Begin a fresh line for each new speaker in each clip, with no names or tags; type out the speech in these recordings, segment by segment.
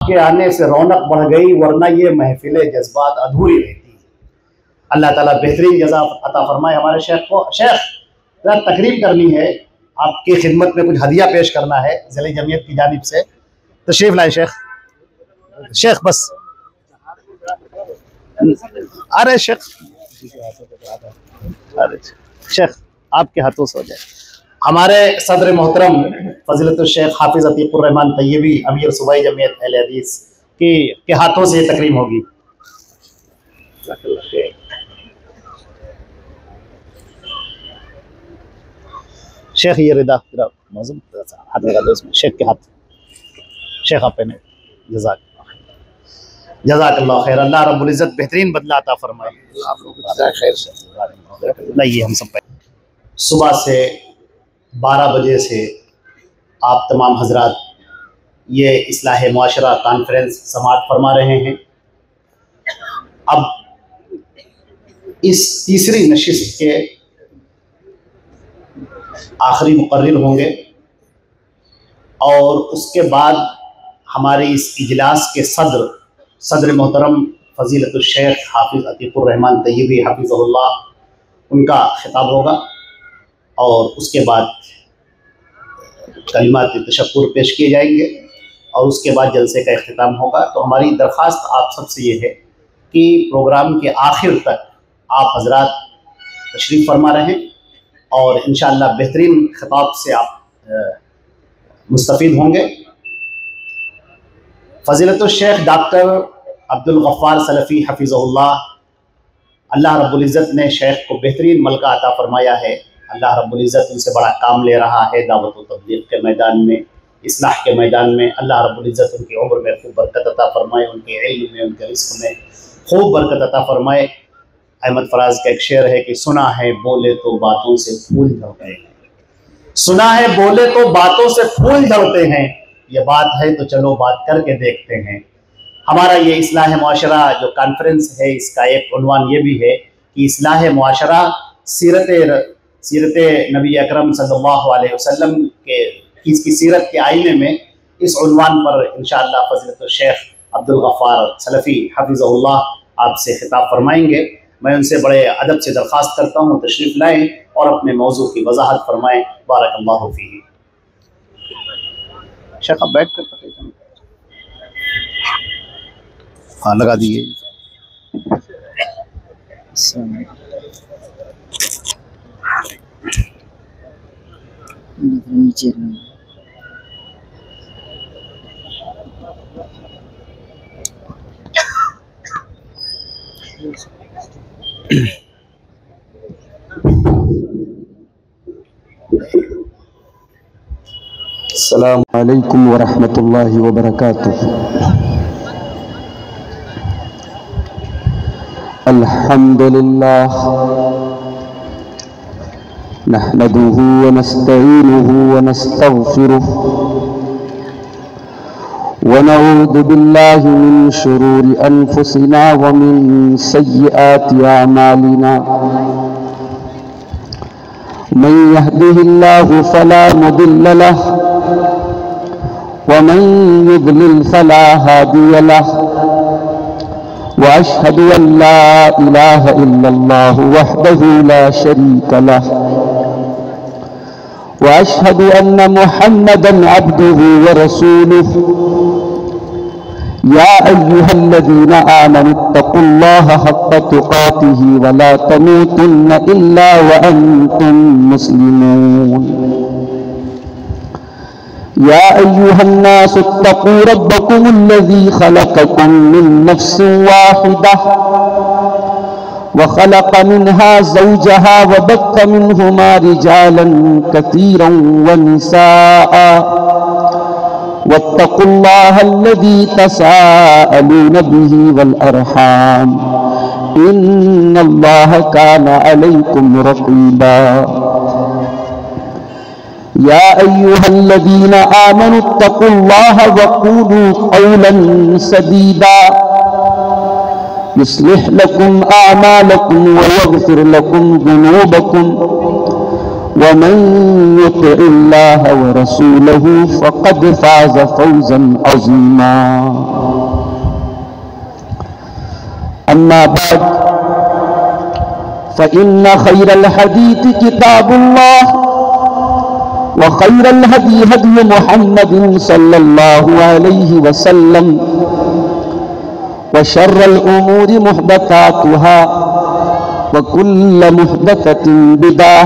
کے آنے سے رونق بڑھ گئی، ورنہ یہ محفل جذبات ادھوری رہتی۔ اللہ تعالیٰ بہترین جزا عطا فرمائے ہمارے شیخ کو۔ شیخ ذرا تقریم کرنی ہے، آپ کی خدمت میں کچھ ہدیہ پیش کرنا ہے ضلعی جمعیت کی جانب سے، تشریف لائے شیخ۔ شیخ بس ارے شیخ، ارے شیخ آپ کے ہاتھوں سے ہو جائے۔ ہمارے صدر محترم فضیلت الشیخ حافظ عتیق الرحمن طیبی امیر صوبائی جمعیت اہل حدیث کے ہاتھوں سے یہ تقریم ہوگی۔ شیخ یہ ردا موزم ہاتھ لگا دو اس میں، شیخ کے ہاتھ، شیخ آپ پہنے، جزاک اللہ خیر، اللہ رب العزت بہترین بدلہ عطا فرمائے۔ نہیں ہم سب صبح سے 12 بجے سے آپ تمام حضرات یہ اصلاح معاشرہ کانفرنس سماعت فرما رہے ہیں۔ اب اس تیسری نشست کے آخری مقرر ہوں گے، اور اس کے بعد ہماری اس اجلاس کے صدر محترم فضیلت الشیخ حافظ عتیق الرحمن طیبی حفظہ اللہ، ان کا خطاب ہوگا، اور اس کے بعد کلمات تشکر پیش کیے جائیں گے، اور اس کے بعد جلسے کا اختتام ہوگا۔ تو ہماری درخواست آپ سب سے یہ ہے کہ پروگرام کے آخر تک آپ حضرات تشریف فرما رہیں، اور انشاءاللہ بہترین خطاب سے آپ مستفید ہوں گے۔ فضیلت الشیخ ڈاکٹر عبد الغفار سلفی حفظہ اللہ رب العزت نے شیخ کو بہترین ملکہ عطا فرمایا ہے۔ اللہ رب العزت ان سے بڑا کام لے رہا ہے دعوت و تبلیغ کے میدان میں، اصلاح کے میدان میں۔ اللہ رب العزت ان کی عمر میں خوب برکت عطا فرمائے، ان کے علم میں، ان کے رزق میں خوب برکت عطا فرمائے۔ احمد فراز کا ایک شعر ہے کہ سنا ہے بولے تو باتوں سے پھول جھڑتے ہیں، سنا ہے بولے تو باتوں سے پھول جھڑتے ہیں، یہ بات ہے تو چلو بات کر کے دیکھتے ہیں۔ ہمارا یہ اصلاح معاشرہ جو کانفرنس ہے، اس کا ایک عنوان یہ بھی ہے کہ اصلاح معاشرہ سیرت نبی اکرم صلی اللہ علیہ وسلم کی سیرت کے آئینے میں۔ اس عنوان پر انشاءاللہ فضیلت الشیخ عبد الغفار سلفی حفظہ اللہ آپ سے خطاب فرمائیں گے۔ میں ان سے بڑے ادب سے درخواست کرتا ہوں تشریف لائیں اور اپنے موضوع کی وضاحت فرمائیں۔ بارک اللہ فیہ۔ شیخ آپ بیٹھ کر ہاں لگا دیئے۔
السلام علیکم ورحمۃ اللہ وبرکاتہ۔ الحمد للہ نحمده ونستعینه ونستغفره ونعوذ باللہ من شرور انفسنا ومن سیئات اعمالنا، من يهده الله فلا مضل له ومن يضلل فلا هادي له، وأشهد أن لا إله إلا الله وحده لا شريك له، وأشهد أن محمدا عبده ورسوله، يا أيها الذين آمنوا اتقوا الله حق تقاته ولا تموتن إلا وأنتم مسلمون، يا أيها الناس اتقوا ربكم الذي خلقكم من نفس واحدة وخلق منها زوجها وبث منهما رجالا كثيرا ونساء، واتقوا الله الذي تساءلون به والأرحام إن الله كان عليكم رقيبا، يا أيها الذين آمنوا اتقوا الله وقولوا قولا سديدا يصلح لكم أعمالكم ويغفر لكم ذنوبكم، ومن يطع الله ورسوله فقد فاز فوزا عظيما۔ أما بعد فإن خير الحديث كتاب الله وخير الهدي هدي محمد صلى الله عليه وسلم وشر الأمور محدثاتها وكل محدثة بدعة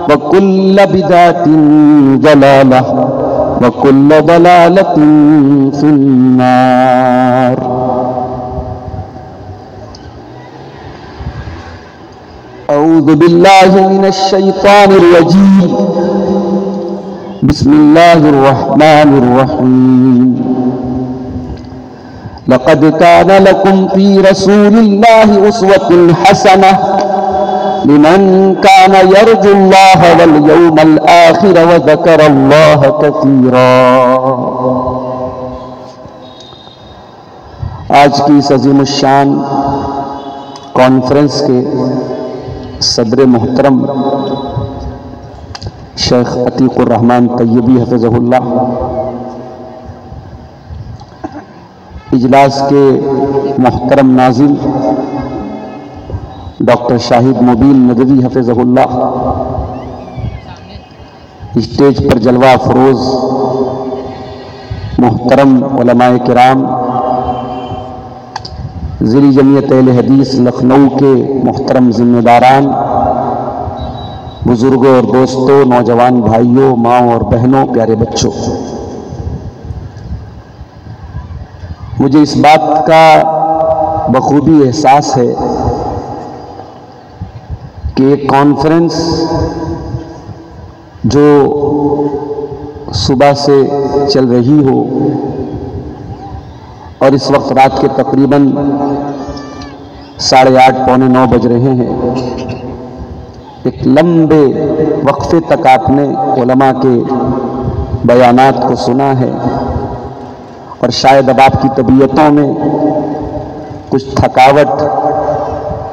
وكل بدعة ضلالة وكل ضلالة في النار. أعوذ بالله من الشيطان الرجيم. بسم الله الرحمن الرحيم. لقد كان لكم في رسول الله أسوة حسنة لمن كان يرجو الله واليوم الآخر وذكر الله كثيرا. آج کی اس عظیم الشان کانفرنس کے صدر محترم شیخ عتیق الرحمن طیبی حفظہ اللہ، اجلاس کے محترم ناظم ڈاکٹر شاہد مبین ندوی حفظہ اللہ، اسٹیج پر جلوہ فروز محترم علماء کرام، ذیلی جمعیت اہل حدیث لکھنؤ کے محترم ذمہ داران، بزرگوں اور دوستوں، نوجوان بھائیوں، ماں اور بہنوں، پیارے بچوں، مجھے اس بات کا بخوبی احساس ہے کہ ایک کانفرنس جو صبح سے چل رہی ہو اور اس وقت رات کے تقریباً 8:30 پونے 9 بج رہے ہیں، ایک لمبے وقفے تک آپ نے علماء کے بیانات کو سنا ہے، اور شاید اب آپ کی طبیعتوں میں کچھ تھکاوٹ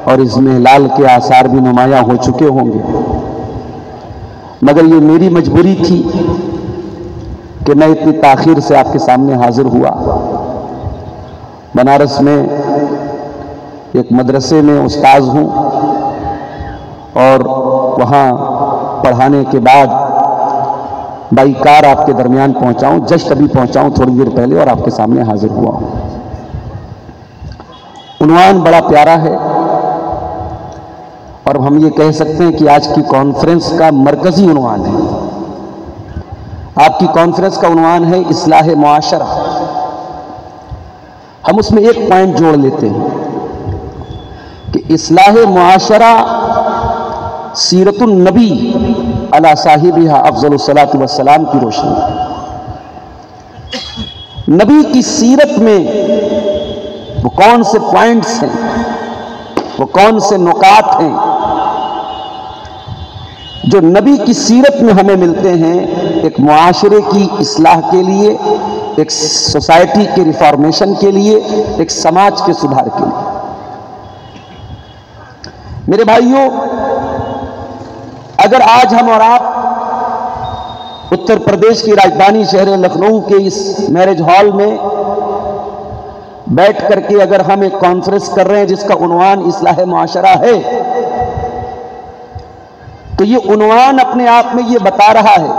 اور اضمحلال کے آثار بھی نمایاں ہو چکے ہوں گے، مگر یہ میری مجبوری تھی کہ میں اتنی تاخیر سے آپ کے سامنے حاضر ہوا۔ بنارس میں ایک مدرسے میں استاذ ہوں، اور وہاں پڑھانے کے بعد بائی کار آپ کے درمیان پہنچاؤں، جسٹ ابھی پہنچاؤں تھوڑی دیر پہلے، اور آپ کے سامنے حاضر ہوا ہوں۔ عنوان بڑا پیارا ہے، اور ہم یہ کہہ سکتے ہیں کہ آج کی کانفرنس کا مرکزی عنوان ہے۔ آپ کی کانفرنس کا عنوان ہے اصلاح معاشرہ۔ ہم اس میں ایک پوائنٹ جوڑ لیتے ہیں کہ اصلاح معاشرہ سیرت النبی علی صاحبہ افضل الصلاۃ والسلام کی روشنی۔ نبی کی سیرت میں وہ کون سے پوائنٹس ہیں، وہ کون سے نکات ہیں جو نبی کی سیرت میں ہمیں ملتے ہیں ایک معاشرے کی اصلاح کے لیے، ایک سوسائٹی کے ریفارمیشن کے لیے، ایک سماج کے سدھار کے لیے۔ میرے بھائیوں، اگر آج ہم اور آپ اتر پردیش کی راجدھانی شہر لکھنؤ کے اس میرج ہال میں بیٹھ کر کے اگر ہم ایک کانفرنس کر رہے ہیں جس کا عنوان اصلاح معاشرہ ہے، تو یہ عنوان اپنے آپ میں یہ بتا رہا ہے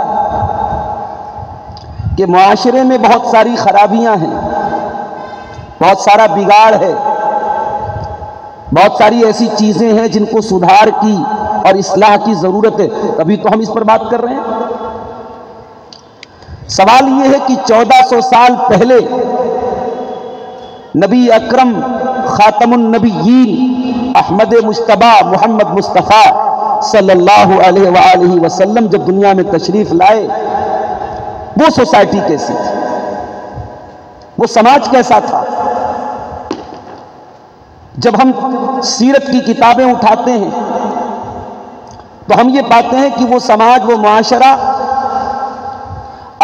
کہ معاشرے میں بہت ساری خرابیاں ہیں، بہت سارا بگاڑ ہے، بہت ساری ایسی چیزیں ہیں جن کو سدھار کی اور اصلاح کی ضرورت ہے، تبھی تو ہم اس پر بات کر رہے ہیں۔ سوال یہ ہے کہ 1400 سال پہلے نبی اکرم خاتم النبیین احمد مجتبیٰ محمد مصطفیٰ صلی اللہ علیہ وآلہ وسلم جب دنیا میں تشریف لائے، وہ سوسائٹی کیسی تھی، وہ سماج کیسا تھا؟ جب ہم سیرت کی کتابیں اٹھاتے ہیں تو ہم یہ پاتے ہیں کہ وہ سماج، وہ معاشرہ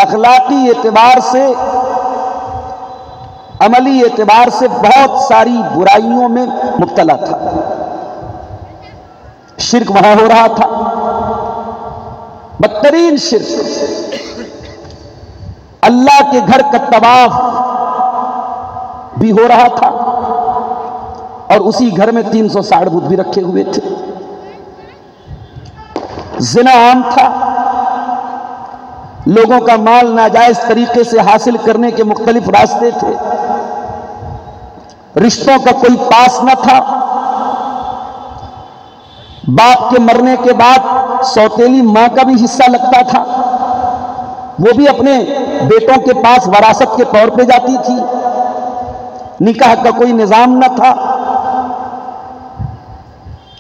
اخلاقی اعتبار سے، عملی اعتبار سے بہت ساری برائیوں میں مبتلا تھا۔ شرک وہاں ہو رہا تھا، بدترین شرک، اللہ کے گھر کا طواف بھی ہو رہا تھا، اور اسی گھر میں 360 بت بھی رکھے ہوئے تھے. زنا عام تھا. لوگوں کا مال ناجائز طریقے سے حاصل کرنے کے مختلف راستے تھے. رشتوں کا کوئی پاس نہ تھا. باپ کے مرنے کے بعد سوتیلی ماں کا بھی حصہ لگتا تھا. وہ بھی اپنے بیٹوں کے پاس وراثت کے طور پہ جاتی تھی. نکاح کا کوئی نظام نہ تھا.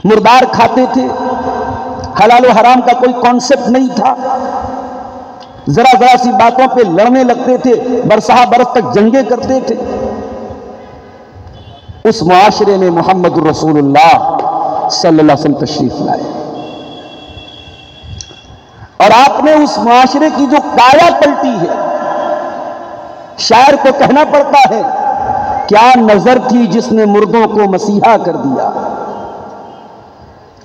مردار کھاتے تھے. حلال و حرام کا کوئی کانسیپٹ نہیں تھا. ذرا ذرا سی باتوں پہ لڑنے لگتے تھے. برسہ برس تک جنگیں کرتے تھے. اس معاشرے میں محمد رسول اللہ صلی اللہ علیہ وسلم تشریف لائے اور آپ نے اس معاشرے کی جو کایا پلٹی ہے، شاعر کو کہنا پڑتا ہے، کیا نظر تھی جس نے مردوں کو مسیحا کر دیا.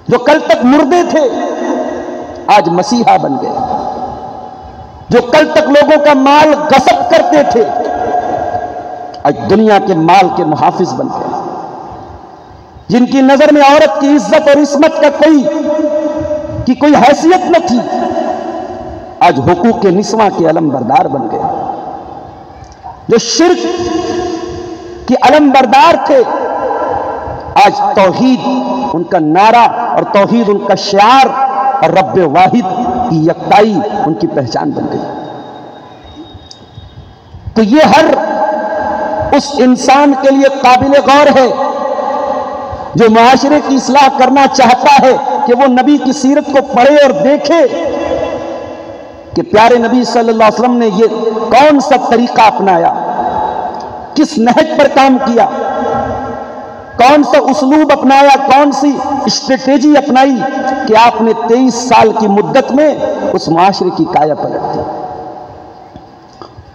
جو کل تک مردے تھے آج مسیحا بن گئے. جو کل تک لوگوں کا مال غصب کرتے تھے آج دنیا کے مال کے محافظ بن گئے. جن کی نظر میں عورت کی عزت اور عصمت کا کوئی حیثیت نہ تھی آج حقوق نسواں کے علم بردار بن گئے. جو شرک کی علم بردار تھے آج توحید ان کا نعرہ اور توحید ان کا شعار اور رب واحد کی یکتائی ان کی پہچان بن گئی. تو یہ ہر اس انسان کے لیے قابل غور ہے جو معاشرے کی اصلاح کرنا چاہتا ہے کہ وہ نبی کی سیرت کو پڑھے اور دیکھے کہ پیارے نبی صلی اللہ علیہ وسلم نے یہ کون سا طریقہ اپنایا، کس نہج پر کام کیا، کون سا اسلوب اپنایا، کون سی اسٹریٹجی اپنائی کہ آپ نے 23 سال کی مدت میں اس معاشرے کی کایا پلٹ دی.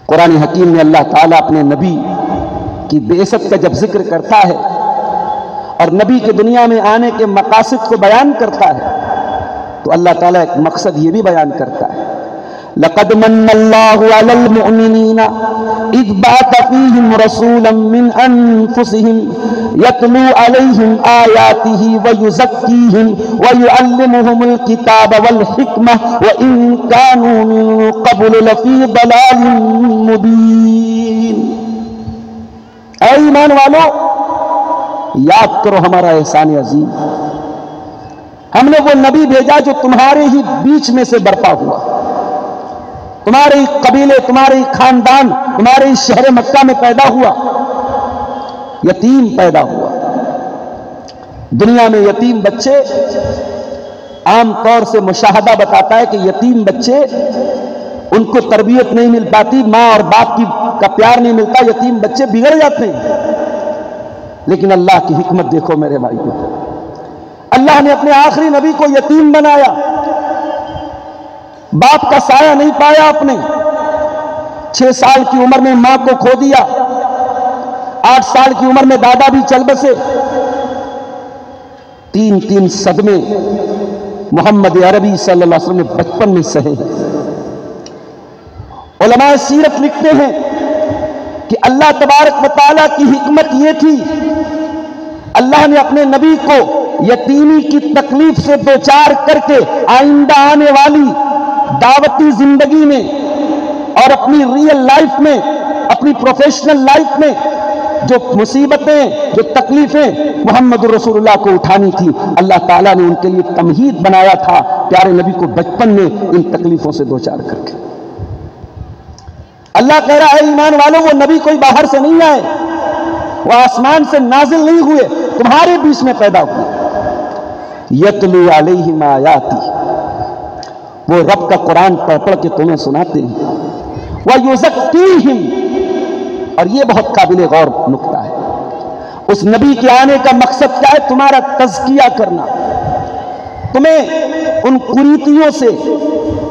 قرآن حکیم میں اللہ تعالیٰ اپنے نبی کی بعثت کا جب ذکر کرتا ہے اور نبی کے دنیا میں آنے کے مقاصد کو بیان کرتا ہے تو اللہ تعالیٰ ایک مقصد یہ بھی بیان کرتا ہے، لَقَدْ مَنَّ اللَّهُ عَلَى الْمُؤْمِنِينَ إِذْ بَعَثَ فِيهِمْ رَسُولًا مِّنْ أَنفُسِهِمْ يَتْلُو عَلَيْهِمْ آيَاتِهِ وَيُزَكِّيهِمْ وَيُعَلِّمُهُمُ الْكِتَابَ وَالْحِكْمَةَ وَإِن كَانُوا مِن قَبْلُ لَفِي ضَلَالٍ مُبِينٍ. اے ایمان والو، یاد کرو ہمارا احسان عظیم. ہم نے وہ نبی بھیجا جو تمہارے ہی بیچ میں سے برپا ہوا، تمہارے ہی قبیلے، تمہارے ہی خاندان، تمہارے ہی شہر مکہ میں پیدا ہوا، یتیم پیدا ہوا. دنیا میں یتیم بچے عام طور سے مشاہدہ بتاتا ہے کہ یتیم بچے ان کو تربیت نہیں مل پاتی، ماں اور باپ کا پیار نہیں ملتا، یتیم بچے بگڑ جاتے ہیں. لیکن اللہ کی حکمت دیکھو میرے بھائیو، اللہ نے اپنے آخری نبی کو یتیم بنایا. باپ کا سایہ نہیں پایا آپ نے. 6 سال کی عمر میں ماں کو کھو دیا. 8 سال کی عمر میں دادا بھی چل بسے. 3 صدمے محمد عربی صلی اللہ علیہ وسلم نے بچپن میں سہے. علماء سیرت لکھتے ہیں کہ اللہ تبارک و تعالیٰ کی حکمت یہ تھی، اللہ نے اپنے نبی کو یتیمی کی تکلیف سے دوچار کر کے آئندہ آنے والی دعوتی زندگی میں اور اپنی ریئل لائف میں، اپنی پروفیشنل لائف میں جو مصیبتیں، جو تکلیفیں محمد رسول اللہ کو اٹھانی تھی، اللہ تعالیٰ نے ان کے لیے تمہید بنایا تھا پیارے نبی کو بچپن میں ان تکلیفوں سے دوچار کر کے. اللہ کہہ رہا ہے ایمان والوں، وہ نبی کوئی باہر سے نہیں آئے، وہ آسمان سے نازل نہیں ہوئے، تمہارے بیچ میں پیدا ہوئے. یتلو علیہم آیاتی، وہ رب کا قرآن پڑھ پڑھ کے تمہیں سناتے ہیں. وَيُزَكِّيهِمْ، اور یہ بہت قابل غور نکتہ ہے. اس نبی کے آنے کا مقصد کیا ہے؟ تمہارا تزکیہ کرنا، تمہیں ان قریتیوں سے،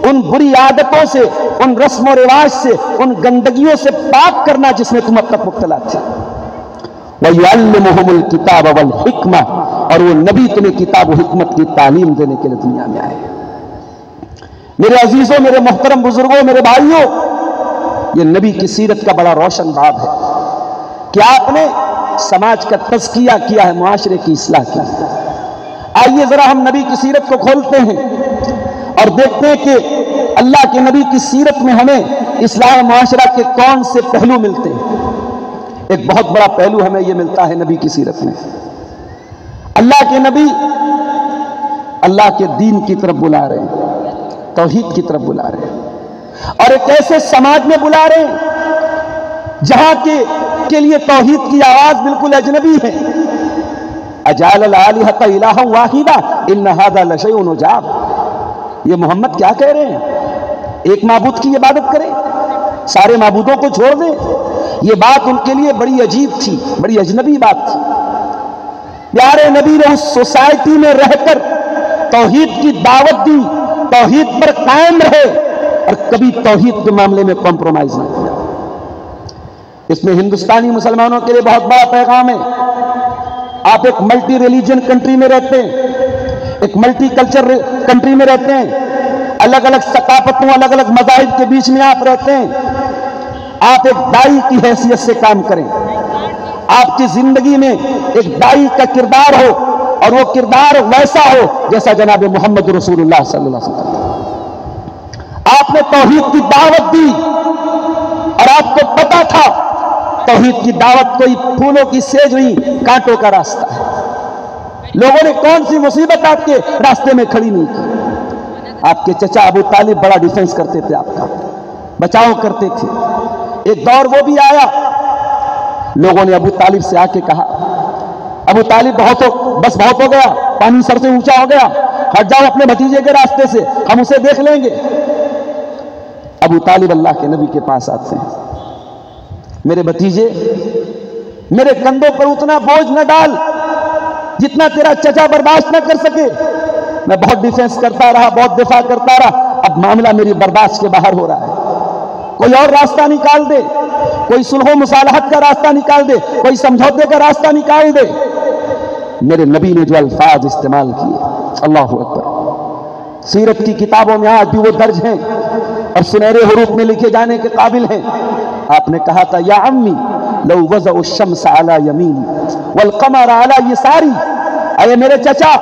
ان بری عادتوں سے، ان رسم و رواج سے، ان گندگیوں سے پاک کرنا جس میں تم اب تک مبتلا تھے. وَيُعَلِّمُهُمُ الْكِتَابَ وَالْحِكْمَةَ، اور وہ نبی تمہیں کتاب و حکمت کی تعلیم دینے کے لیے دنیا میں آئے. میرے عزیزوں، میرے محترم بزرگوں، میرے بھائیوں، یہ نبی کی سیرت کا بڑا روشن باب ہے کہ آپ نے سماج کا تزکیہ کیا ہے، معاشرے کی اصلاح کی ہے۔ آئیے ذرا ہم نبی کی سیرت کو کھولتے ہیں اور دیکھتے ہیں کہ اللہ کے نبی کی سیرت میں ہمیں اصلاح معاشرہ کے کون سے پہلو ملتے ہیں۔ ایک بہت بڑا پہلو ہمیں یہ ملتا ہے نبی کی سیرت میں، اللہ کے نبی اللہ کے دین کی طرف بلا رہے ہیں، توحید کی طرف بلا رہے ہیں، اور ایک ایسے سماج میں بلا رہے ہیں جہاں کے لیے توحید کی آواز بالکل اجنبی ہے۔ اجعل الآلہۃ الہا واحدا ان ھذا لشیء عجاب، یہ محمد کیا کہہ رہے ہیں؟ ایک معبود کی عبادت کریں، سارے معبودوں کو چھوڑ دیں؟ یہ بات ان کے لیے بڑی عجیب تھی، بڑی اجنبی بات تھی۔ پیارے نبی نے اس سوسائٹی میں رہ کر توحید کی دعوت دی، توحید پر قائم رہے اور کبھی توحید کے معاملے میں کمپرومائز نہ کیا۔ اس میں ہندوستانی مسلمانوں کے لیے بہت بڑا پیغام ہے۔ آپ ایک ملٹی ریلیجن کنٹری میں رہتے ہیں، ایک ملٹی کلچر کنٹری میں رہتے ہیں، الگ الگ ثقافتوں، الگ الگ مذاہب کے بیچ میں آپ رہتے ہیں۔ آپ ایک داعی کی حیثیت سے کام کریں، آپ کی زندگی میں ایک داعی کا کردار ہو اور وہ کردار ویسا ہو جیسا جناب محمد رسول اللہ صلی اللہ علیہ وسلم۔ آپ نے توحید کی دعوت دی اور آپ کو پتا تھا توحید کی دعوت کوئی پھولوں کی سیج نہیں، کانٹوں کا راستہ ہے۔ لوگوں نے کون سی مصیبت آپ کے راستے میں کھڑی نہیں کی۔ آپ کے چچا ابو طالب بڑا ڈیفنس کرتے تھے، آپ کا بچاؤ کرتے تھے۔ ایک دور وہ بھی آیا، لوگوں نے ابو طالب سے آ کے کہا ابو طالب بہت ہو گیا، پانی سر سے اونچا ہو گیا، ہٹ جاؤ اپنے بھتیجے کے راستے سے، ہم اسے دیکھ لیں گے۔ ابو طالب اللہ کے نبی کے پاس آتے ہیں، میرے بھتیجے میرے کندھوں پر اتنا بوجھ نہ ڈال جتنا تیرا چچا برداشت نہ کر سکے۔ میں بہت ڈیفنس کرتا رہا، بہت دفاع کرتا رہا، اب معاملہ میری برداشت کے باہر ہو رہا ہے۔ کوئی اور راستہ نکال دے، کوئی صلح و مصالحت کا راستہ نکال دے، کوئی سمجھوتے کا راستہ نکال دے۔ میرے نبی نے جو الفاظ استعمال کیے، اللہ اکبر، سیرت کی کتابوں میں آج بھی وہ درج ہیں اور سنہرے حروف میں لکھے جانے کے قابل ہیں۔ آپ نے کہا تھا یا امی لو وضع الشمس علی یمینی والقمر علی یساری، اے میرے چچا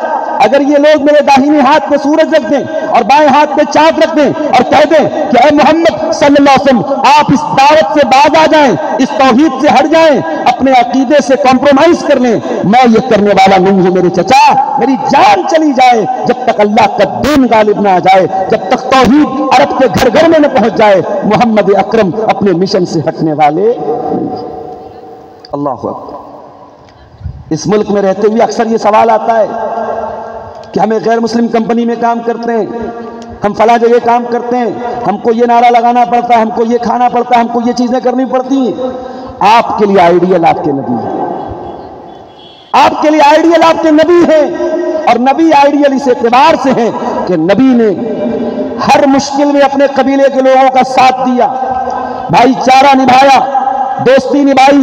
اگر یہ لوگ میرے داہنے ہاتھ پہ سورج رکھ دیں اور بائیں ہاتھ پہ چاند رکھ دیں اور کہہ دیں کہ اے محمد صلی اللہ علیہ وسلم آپ اس دعوت سے باز آ جائیں، اس توحید سے ہٹ جائیں، اپنے عقیدے سے کمپرومائز کر لیں، میں یہ کرنے والا نہیں ہوں میرے چچا۔ میری جان چلی جائے جب تک اللہ کا دین غالب نہ آ جائے، جب تک توحید عرب کے گھر گھر میں نہ پہنچ جائے، محمد اکرم اپنے مشن سے ہٹنے والے نہیں۔ اللہ اکبر۔ اس ملک میں رہتے ہوئے اکثر یہ سوال آتا ہے کہ ہمیں غیر مسلم کمپنی میں کام کرتے ہیں، ہم فلاں جگہ کام کرتے ہیں، ہم کو یہ نعرہ لگانا پڑتا ہے، ہم کو یہ کھانا پڑتا ہے، ہم کو یہ چیزیں کرنی پڑتی ہیں۔ آپ کے لیے آئیڈیل آپ کے نبی ہیں، آپ کے لیے آئیڈیل آپ کے نبی ہیں، اور نبی آئیڈیل اس اعتبار سے ہیں کہ نبی نے ہر مشکل میں اپنے قبیلے کے لوگوں کا ساتھ دیا، بھائی چارہ نبھایا، دوستی نبھائی،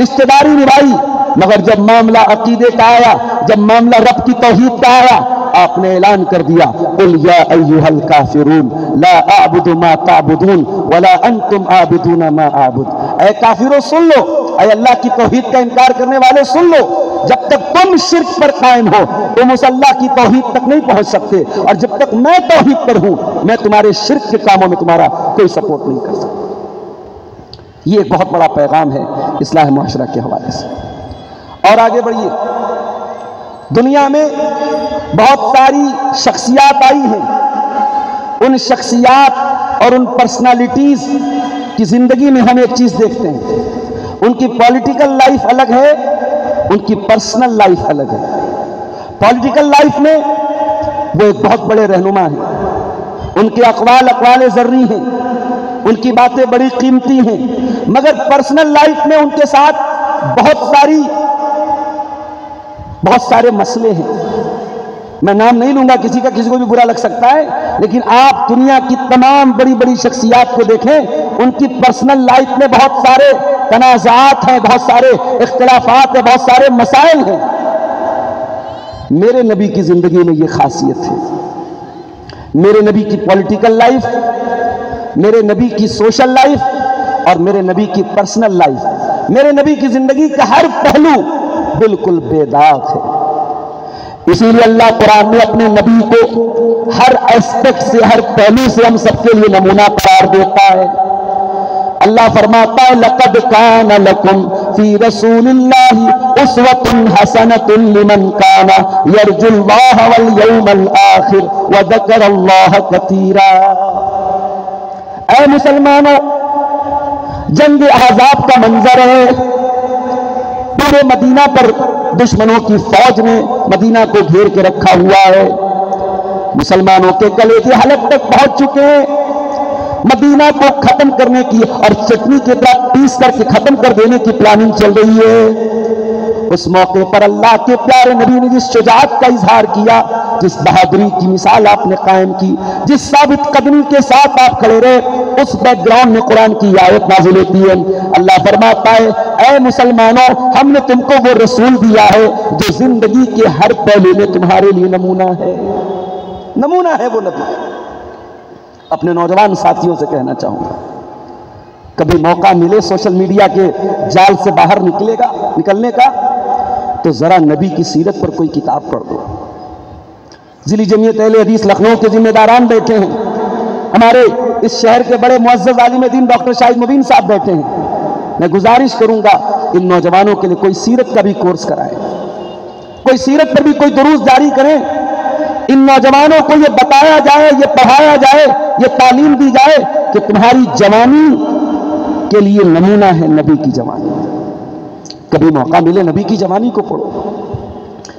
رشتہ داری نبھائی، مگر جب معاملہ عقیدے کا آیا، جب معاملہ رب کی توحید کا آیا، آپ نے اعلان کر دیا قل یا ایھا الکافرون لا اعبد ما تعبدون ولا انتم عابدون ما اعبد۔ اے کافروں سن لو، اے اللہ کی توحید کا انکار کرنے والے سن لو، جب تک تم شرک پر قائم ہو تم اس اللہ کی توحید تک نہیں پہنچ سکتے، اور جب تک میں توحید پر ہوں میں تمہارے شرک کے کاموں میں تمہارا کوئی سپورٹ نہیں کر سکتا۔ یہ ایک بہت بڑا پیغام ہے اصلاح معاشرہ کے حوالے سے۔ اور آگے بڑھیے، دنیا میں بہت ساری شخصیات آئی ہیں، ان شخصیات اور ان پرسنالٹیز کی زندگی میں ہم ایک چیز دیکھتے ہیں، ان کی پولیٹیکل لائف الگ ہے، ان کی پرسنل لائف الگ ہے۔ پولیٹیکل لائف میں وہ ایک بہت بڑے رہنما ہیں، ان کے اقوال ذری ہیں، ان کی باتیں بڑی قیمتی ہیں، مگر پرسنل لائف میں ان کے ساتھ بہت سارے مسئلے ہیں۔ میں نام نہیں لوں گا کسی کا، کسی کو بھی برا لگ سکتا ہے، لیکن آپ دنیا کی تمام بڑی بڑی شخصیات کو دیکھیں، ان کی پرسنل لائف میں بہت سارے تنازعات ہیں، بہت سارے اختلافات ہیں، بہت سارے مسائل ہیں۔ میرے نبی کی زندگی میں یہ خاصیت ہے، میرے نبی کی پولیٹیکل لائف، میرے نبی کی سوشل لائف اور میرے نبی کی پرسنل لائف میرے نبی کی زندگی کا ہر پہلو بالکل بے داغ ہے. اسی لیے اللہ قرآن میں اپنے نبی کو ہر ایسپیکٹ سے، ہر پہلو سے ہم سب کے لیے نمونہ قرار دیتا ہے. اللہ فرماتا ہے لقد کان لکم فی رسول اللہ اسوۃ حسنۃ لمن کان یرجو اللہ والیوم الآخر وذکر اللہ کثیرا. اے مسلمانوں، جنگ احزاب کا منظر ہے. پورے مدینہ پر دشمنوں کی فوج نے مدینہ کو گھیر کے رکھا ہوا ہے. مسلمانوں کے گلے کے حلق تک پہنچ چکے ہیں. مدینہ کو ختم کرنے کی اور چٹنی کے طرح پیس کر کے ختم کر دینے کی پلاننگ چل رہی ہے. اس موقع پر اللہ کے پیارے نبی نے جس شجاعت کا اظہار کیا، جس بہادری کی مثال آپ نے قائم کی، جس ثابت قدمی کے ساتھ آپ کھڑے رہے، اس بیک گراؤنڈ میں قرآن کی آیت نازل ہوتی ہے. اللہ فرماتا ہے اے مسلمانوں، ہم نے تم کو وہ رسول دیا ہے جو زندگی کے ہر پہلو میں تمہارے لیے نمونہ ہے. نمونہ ہے وہ نبی. اپنے نوجوان ساتھیوں سے کہنا چاہوں گا، کبھی موقع ملے سوشل میڈیا کے جال سے باہر نکلنے کا، تو ذرا نبی کی سیرت پر کوئی کتاب پڑھ دو. ضلع جمعیت اہل حدیث لکھنؤ کے ذمہ داران بیٹھے ہیں، ہمارے اس شہر کے بڑے معزز عالم دین ڈاکٹر شاہد مبین صاحب بیٹھے ہیں. میں گزارش کروں گا ان نوجوانوں کے لیے کوئی سیرت کا بھی کورس کرائیں، کوئی سیرت پر بھی کوئی دروس جاری کریں. ان نوجوانوں کو یہ بتایا جائے، یہ پڑھایا جائے، یہ تعلیم دی جائے کہ تمہاری جوانی کے لیے نمونہ ہے نبی کی جوانی. کبھی موقع ملے نبی کی جوانی کو پڑھو.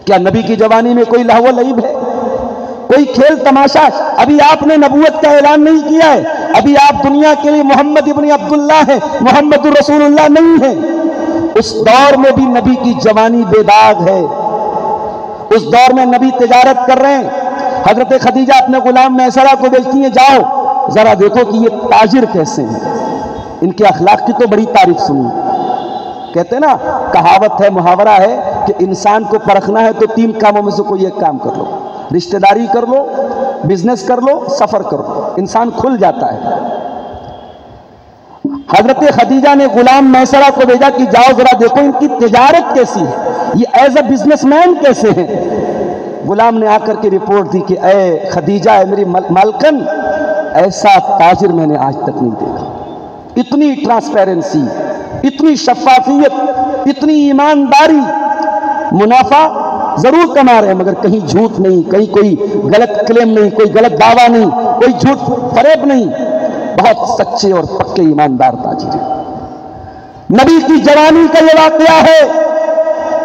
کیا نبی کی جوانی میں کوئی لہو و لعب ہے، کوئی کھیل تماشا؟ ابھی آپ نے نبوت کا اعلان نہیں کیا ہے، ابھی آپ دنیا کے لیے محمد ابن عبداللہ ہیں، محمد رسول اللہ نہیں ہیں. اس دور میں بھی نبی کی جوانی بے داغ ہے. اس دور میں نبی تجارت کر رہے ہیں. حضرت خدیجہ اپنے غلام میسرہ کو بیچتی ہیں، جاؤ ذرا دیکھو کہ یہ تاجر کیسے ہیں. ان کے اخلاق کی تو بڑی تعریف سنی. کہتے ہیں نا، کہاوت ہے، محاورہ ہے کہ انسان کو پرکھنا ہے تو 3 کاموں میں سے کوئی ایک کام کر لو. رشتہ داری کر لو، بزنس کر لو، سفر کر لو، انسان کھل جاتا ہے. حضرت خدیجہ نے غلام میسرہ کو بھیجا کہ جاؤ ذرا دیکھو ان کی تجارت کیسی ہے، یہ ایز اے بزنس مین کیسے ہیں. غلام نے آ کر کے رپورٹ دی کہ اے خدیجہ، اے میری مالکن، ایسا تاجر میں نے آج تک نہیں دیکھا. اتنی ٹرانسپیرنسی، اتنی شفافیت، اتنی ایمانداری. منافع ضرور کما رہے ہیں مگر کہیں جھوٹ نہیں، کہیں کوئی غلط کلیم نہیں، کوئی غلط دعویٰ نہیں، کوئی جھوٹ فریب نہیں. بہت سچے اور پکے ایماندار تاجر ہیں. نبی کی جوانی کا یہ واقعہ ہے.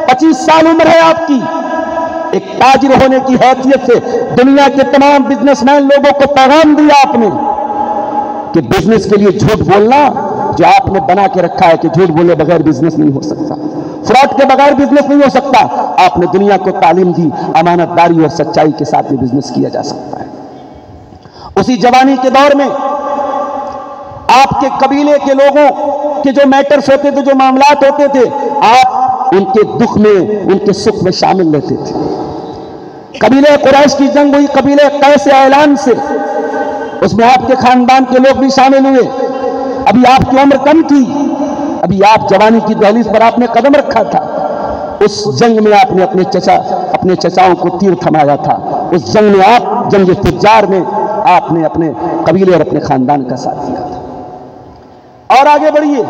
25 سال عمر ہے آپ کی. ایک تاجر ہونے کی حیثیت سے دنیا کے تمام بزنس مین لوگوں کو پیغام دیا آپ نے کہ بزنس کے لیے جھوٹ بولنا جو آپ نے بنا کے رکھا ہے کہ جھوٹ بولے بغیر بزنس نہیں ہو سکتا، فراڈ کے بغیر بزنس نہیں ہو سکتا. آپ نے دنیا کو تعلیم دی امانت داری اور سچائی کے ساتھ بھی بزنس کیا جا سکتا ہے. اسی جوانی کے دور میں آپ کے قبیلے کے لوگوں کے جو میٹرز ہوتے تھے، جو معاملات ہوتے تھے، آپ ان کے دکھ میں، ان کے سکھ میں شامل رہتے تھے. قبیلے قریش کی جنگ ہوئی قبیلے قیس اعلان سے، اس میں آپ کے خاندان کے لوگ بھی شامل ہوئے. ابھی آپ کی عمر کم تھی، ابھی آپ جوانی کی دہلیز پر آپ نے قدم رکھا تھا. اس جنگ میں آپ نے اپنے چچاؤں کو تیر تھمایا تھا. اس جنگ میں آپ جنگ فجار میں آپ نے اپنے قبیلے اور اپنے خاندان کا ساتھ دیا تھا. اور آگے بڑھیے،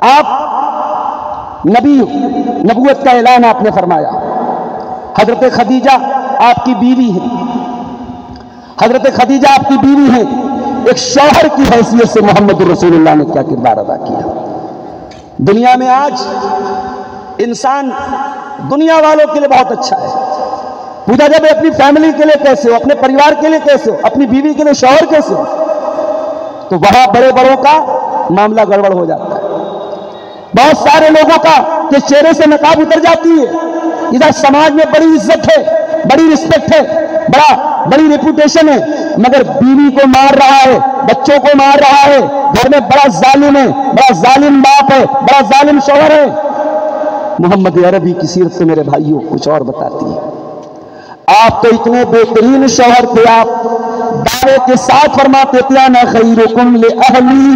آپ نبی، نبوت کا اعلان آپ نے فرمایا. حضرت خدیجہ آپ کی بیوی ہیں، حضرت خدیجہ آپ کی بیوی ہیں. ایک شوہر کی حیثیت سے محمد رسول اللہ نے کیا کردار ادا کیا. دنیا میں آج انسان دنیا والوں کے لیے بہت اچھا ہے. پوچھا جب اپنی فیملی کے لیے کیسے ہو، اپنے پریوار کے لیے کیسے ہو، اپنی بیوی کے لیے شوہر کیسے ہو، تو وہاں بڑے بڑوں کا معاملہ گڑبڑ ہو جاتا ہے. بہت سارے لوگوں کا کہ چہرے سے نقاب اتر جاتی ہے. ادھر سماج میں بڑی عزت ہے، بڑی رسپیکٹ ہے، بڑی ریپوٹیشن ہے، مگر بیوی کو مار رہا ہے، بچوں کو مار رہا ہے، گھر میں بڑا ظالم ہے، بڑا ظالم باپ ہے، بڑا ظالم شوہر ہے. محمد عربی کی سیرت سے میرے بھائیوں کچھ اور بتاتی ہے. آپ تو اتنے بہترین شوہر تھے، آپ دعوے کے ساتھ فرماتے تھے انا خیرکم لاہلی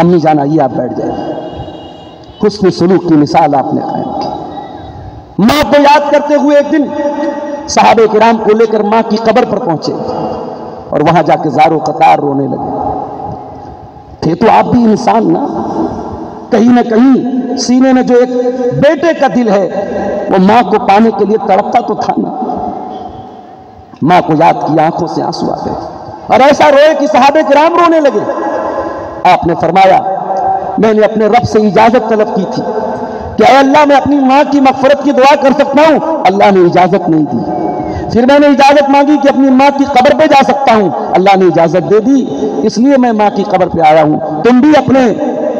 امی جان آئیے آپ بیٹھ جائیں. حسن سلوک کی مثال آپ نے قائم کی. ماں کو یاد کرتے ہوئے ایک دن صحابہ کرام کو لے کر ماں کی قبر پر پہنچے اور وہاں جا کے زار و قطار رونے لگے. تھے تو آپ بھی انسان نا, کہیں نہ کہیں سینے میں جو ایک بیٹے کا دل ہے وہ ماں کو پانے کے لیے تڑپتا تو تھا نا. ماں کو یاد کی, آنکھوں سے آنسو آ گئے اور ایسا روئے کہ صحابہ کرام رونے لگے. آپ نے فرمایا میں نے اپنے رب سے اجازت طلب کی تھی کہ اے اللہ میں اپنی ماں کی مغفرت کی دعا کر سکتا ہوں, اللہ نے اجازت نہیں دی. پھر میں نے اجازت مانگی کہ اپنی ماں کی قبر پہ جا سکتا ہوں, اللہ نے اجازت دے دی, اس لیے میں ماں کی قبر پہ آیا ہوں. تم بھی اپنے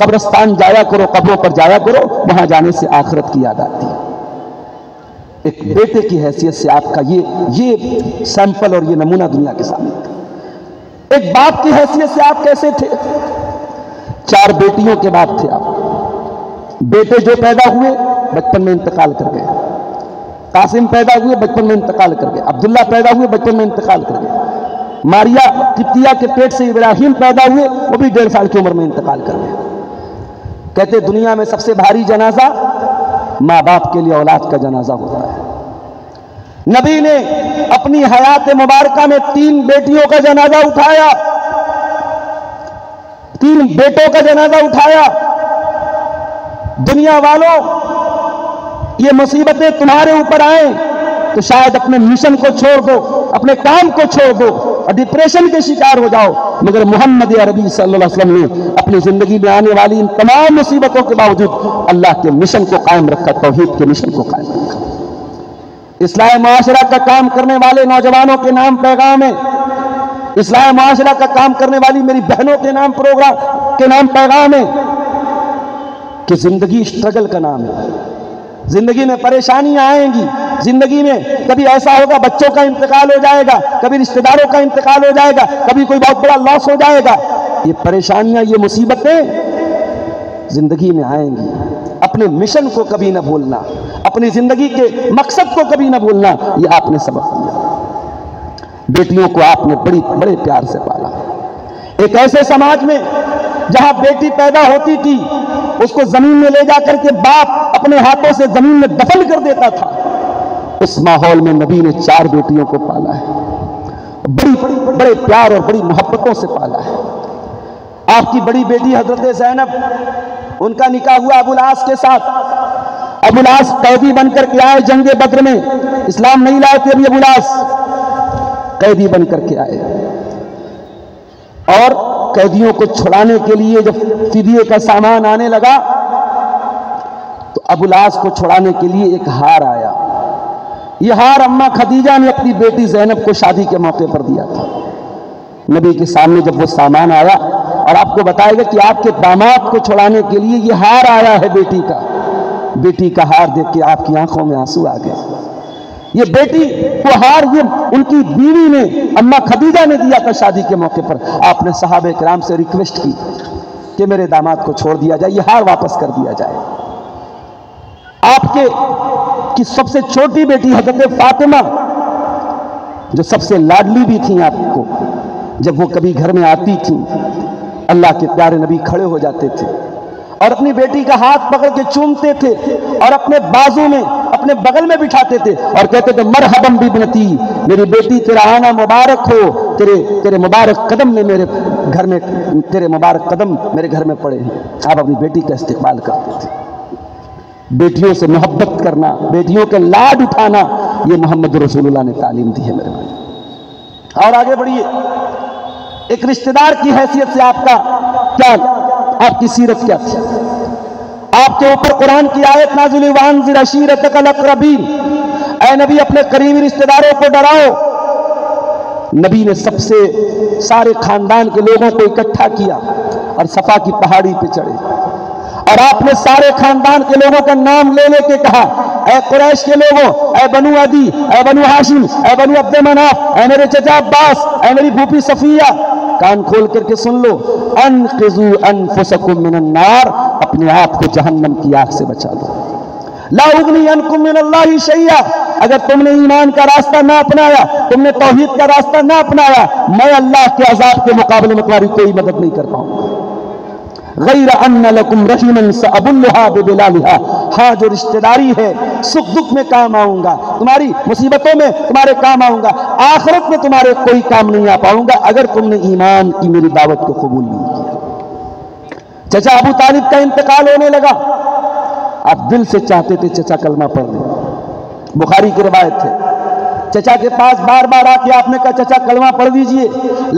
قبرستان جایا کرو, قبروں پر جایا کرو, وہاں جانے سے آخرت کی یاد آتی ہے. ایک بیٹے کی حیثیت سے آپ کا یہ سیمپل اور یہ نمونہ دنیا کے سامنے تھا. ایک باپ کی حیثیت سے آپ کیسے تھے؟ 4 بیٹیوں کے باپ تھے آپ. بیٹے جو پیدا ہوئے بچپن میں انتقال کر گئے. قاسم پیدا ہوئے بچپن میں انتقال کر گئے. عبداللہ پیدا ہوئے بچپن میں انتقال کر گئے. ماریا قبطیہ کے پیٹ سے ابراہیم پیدا ہوئے, وہ بھی 1.5 سال کی عمر میں انتقال کر گئے. کہتے دنیا میں سب سے بھاری جنازہ ماں باپ کے لیے اولاد کا جنازہ ہوتا ہے. نبی نے اپنی حیات مبارکہ میں 3 بیٹیوں کا جنازہ اٹھایا, 3 بیٹوں کا جنازہ اٹھایا. دنیا والوں یہ مصیبتیں تمہارے اوپر آئیں تو شاید اپنے مشن کو چھوڑ دو, اپنے کام کو چھوڑ دو اور ڈپریشن کے شکار ہو جاؤ, مگر محمد عربی صلی اللہ علیہ وسلم نے اپنی زندگی میں آنے والی ان تمام مصیبتوں کے باوجود اللہ کے مشن کو قائم رکھا, توحید کے مشن کو قائم رکھا. اصلاح معاشرہ کا کام کرنے والے نوجوانوں کے نام پیغام ہے, اصلاح معاشرہ کا کام کرنے والی میری بہنوں کے نام پروگرام کے نام پیغام ہے کہ زندگی اسٹرگل کا نام ہے. زندگی میں پریشانیاں آئیں گی, زندگی میں کبھی ایسا ہوگا بچوں کا انتقال ہو جائے گا, کبھی رشتہ داروں کا انتقال ہو جائے گا, کبھی کوئی بہت بڑا لاس ہو جائے گا. یہ پریشانیاں, یہ مصیبتیں زندگی میں آئیں گی. اپنے مشن کو کبھی نہ بھولنا, اپنی زندگی کے مقصد کو کبھی نہ بھولنا, یہ آپ نے سبق دیا. بیٹیوں کو آپ نے بڑے پیار سے پالا. ایک ایسے سماج میں جہاں بیٹی پیدا ہوتی تھی اس کو زمین میں لے جا کر کے باپ اپنے ہاتھوں سے زمین میں دفن کر دیتا تھا, اس ماحول میں نبی نے 4 بیٹیوں کو پالا ہے, بڑے پیار اور بڑی محبتوں سے پالا ہے. آپ کی بڑی بیٹی حضرت زینب, ان کا نکاح ہوا ابو العاص کے ساتھ. ابو العاص قیدی بن کر کے آئے جنگ بدر میں, اسلام نہیں لائے تھے ابھی ابو العاص, قیدی بن کر کے آئے. اور قیدیوں کو چھڑانے کے لیے جب فدیے کا سامان آنے لگا تو ابو العاص کو چھڑانے کے لیے ایک ہار آیا. یہ ہار اماں خدیجہ نے اپنی بیٹی زینب کو شادی کے موقع پر دیا تھا. نبی کے سامنے جب وہ سامان آیا اور آپ کو بتائے گا کہ آپ کے داماد کو چھڑانے کے لیے یہ ہار آیا ہے بیٹی کا, بیٹی کا ہار دیکھ کے آپ کی آنکھوں میں آنسو آ گئے. یہ بیٹی کو ہار یہ ان کی بیوی نے, اماں خدیجہ نے دیا تھا شادی کے موقع پر. آپ نے صحابہ کرام سے ریکویسٹ کی کہ میرے داماد کو چھوڑ دیا جائے, یہ ہار واپس کر دیا جائے. آپ کی سب سے چھوٹی بیٹی حضرت فاطمہ, جو سب سے لاڈلی بھی تھیں آپ کو, جب وہ کبھی گھر میں آتی تھیں اللہ کے پیارے نبی کھڑے ہو جاتے تھے اور اپنی بیٹی کا ہاتھ پکڑ کے چومتے تھے اور اپنے بازو میں, اپنے بغل میں بٹھاتے تھے اور کہتے تھے مرحبا بابنتی, میری بیٹی تیرا آنا مبارک ہو, تیرے مبارک قدم نے میرے گھر میں, تیرے مبارک قدم میرے گھر میں پڑے ہیں. آپ اپنی بیٹی کا استقبال کرتے تھے. بیٹیوں سے محبت کرنا, بیٹیوں کے لاڈ اٹھانا, یہ محمد رسول اللہ نے تعلیم دی ہے میرے بھائی. اور آگے بڑھیے, ایک رشتہ دار کی حیثیت سے آپ کا کیا, آپ کی سیرت کیا تھی؟ آپ کے اوپر قرآن کی آیت نازل ہوئی وانذر عشیرتک الاقربین, اے نبی اپنے قریبی رشتہ داروں کو ڈراؤ. نبی نے سب سے سارے خاندان کے لوگوں کو اکٹھا کیا اور صفا کی پہاڑی پہ چڑھے اور آپ نے سارے خاندان کے لوگوں کا نام لے لے کے کہا, اے قریش کے لوگوں, اے بنو عدی, اے بنو ہاشم, اے بنو عبد مناف, اے میرے چچا عباس, اے میری پھوپھی صفیہ, کان کھول کر کے سن لو, انقذوا انفسکم من النار, اپنے آپ کو جہنم کی آگ سے بچا لو. لا اغنی عنکم من اللہ شیئا, اگر تم نے ایمان کا راستہ نہ اپنایا تم نے توحید کا راستہ نہ اپنایا، میں اللہ کے عذاب کے مقابلے میں تمہاری کوئی مدد نہیں کر پاؤں گا۔ غیر ان لکم رحیما سأبلھا ببلالھا، ہاں جو رشتہ داری ہے سکھ دکھ میں کام آؤں گا، تمہاری مصیبتوں میں تمہارے کام آؤں گا، آخرت میں تمہارے کوئی کام نہیں آ پاؤں گا اگر تم نے ایمان کی میری دعوت کو قبول نہیں کیا۔ چچا ابو طالب کا انتقال ہونے لگا، آپ دل سے چاہتے تھے چچا کلمہ پڑھ لیں، بخاری کی روایت ہے، چچا کے پاس بار بار آ کے آپ نے کہا چچا کلمہ پڑھ لیجئے،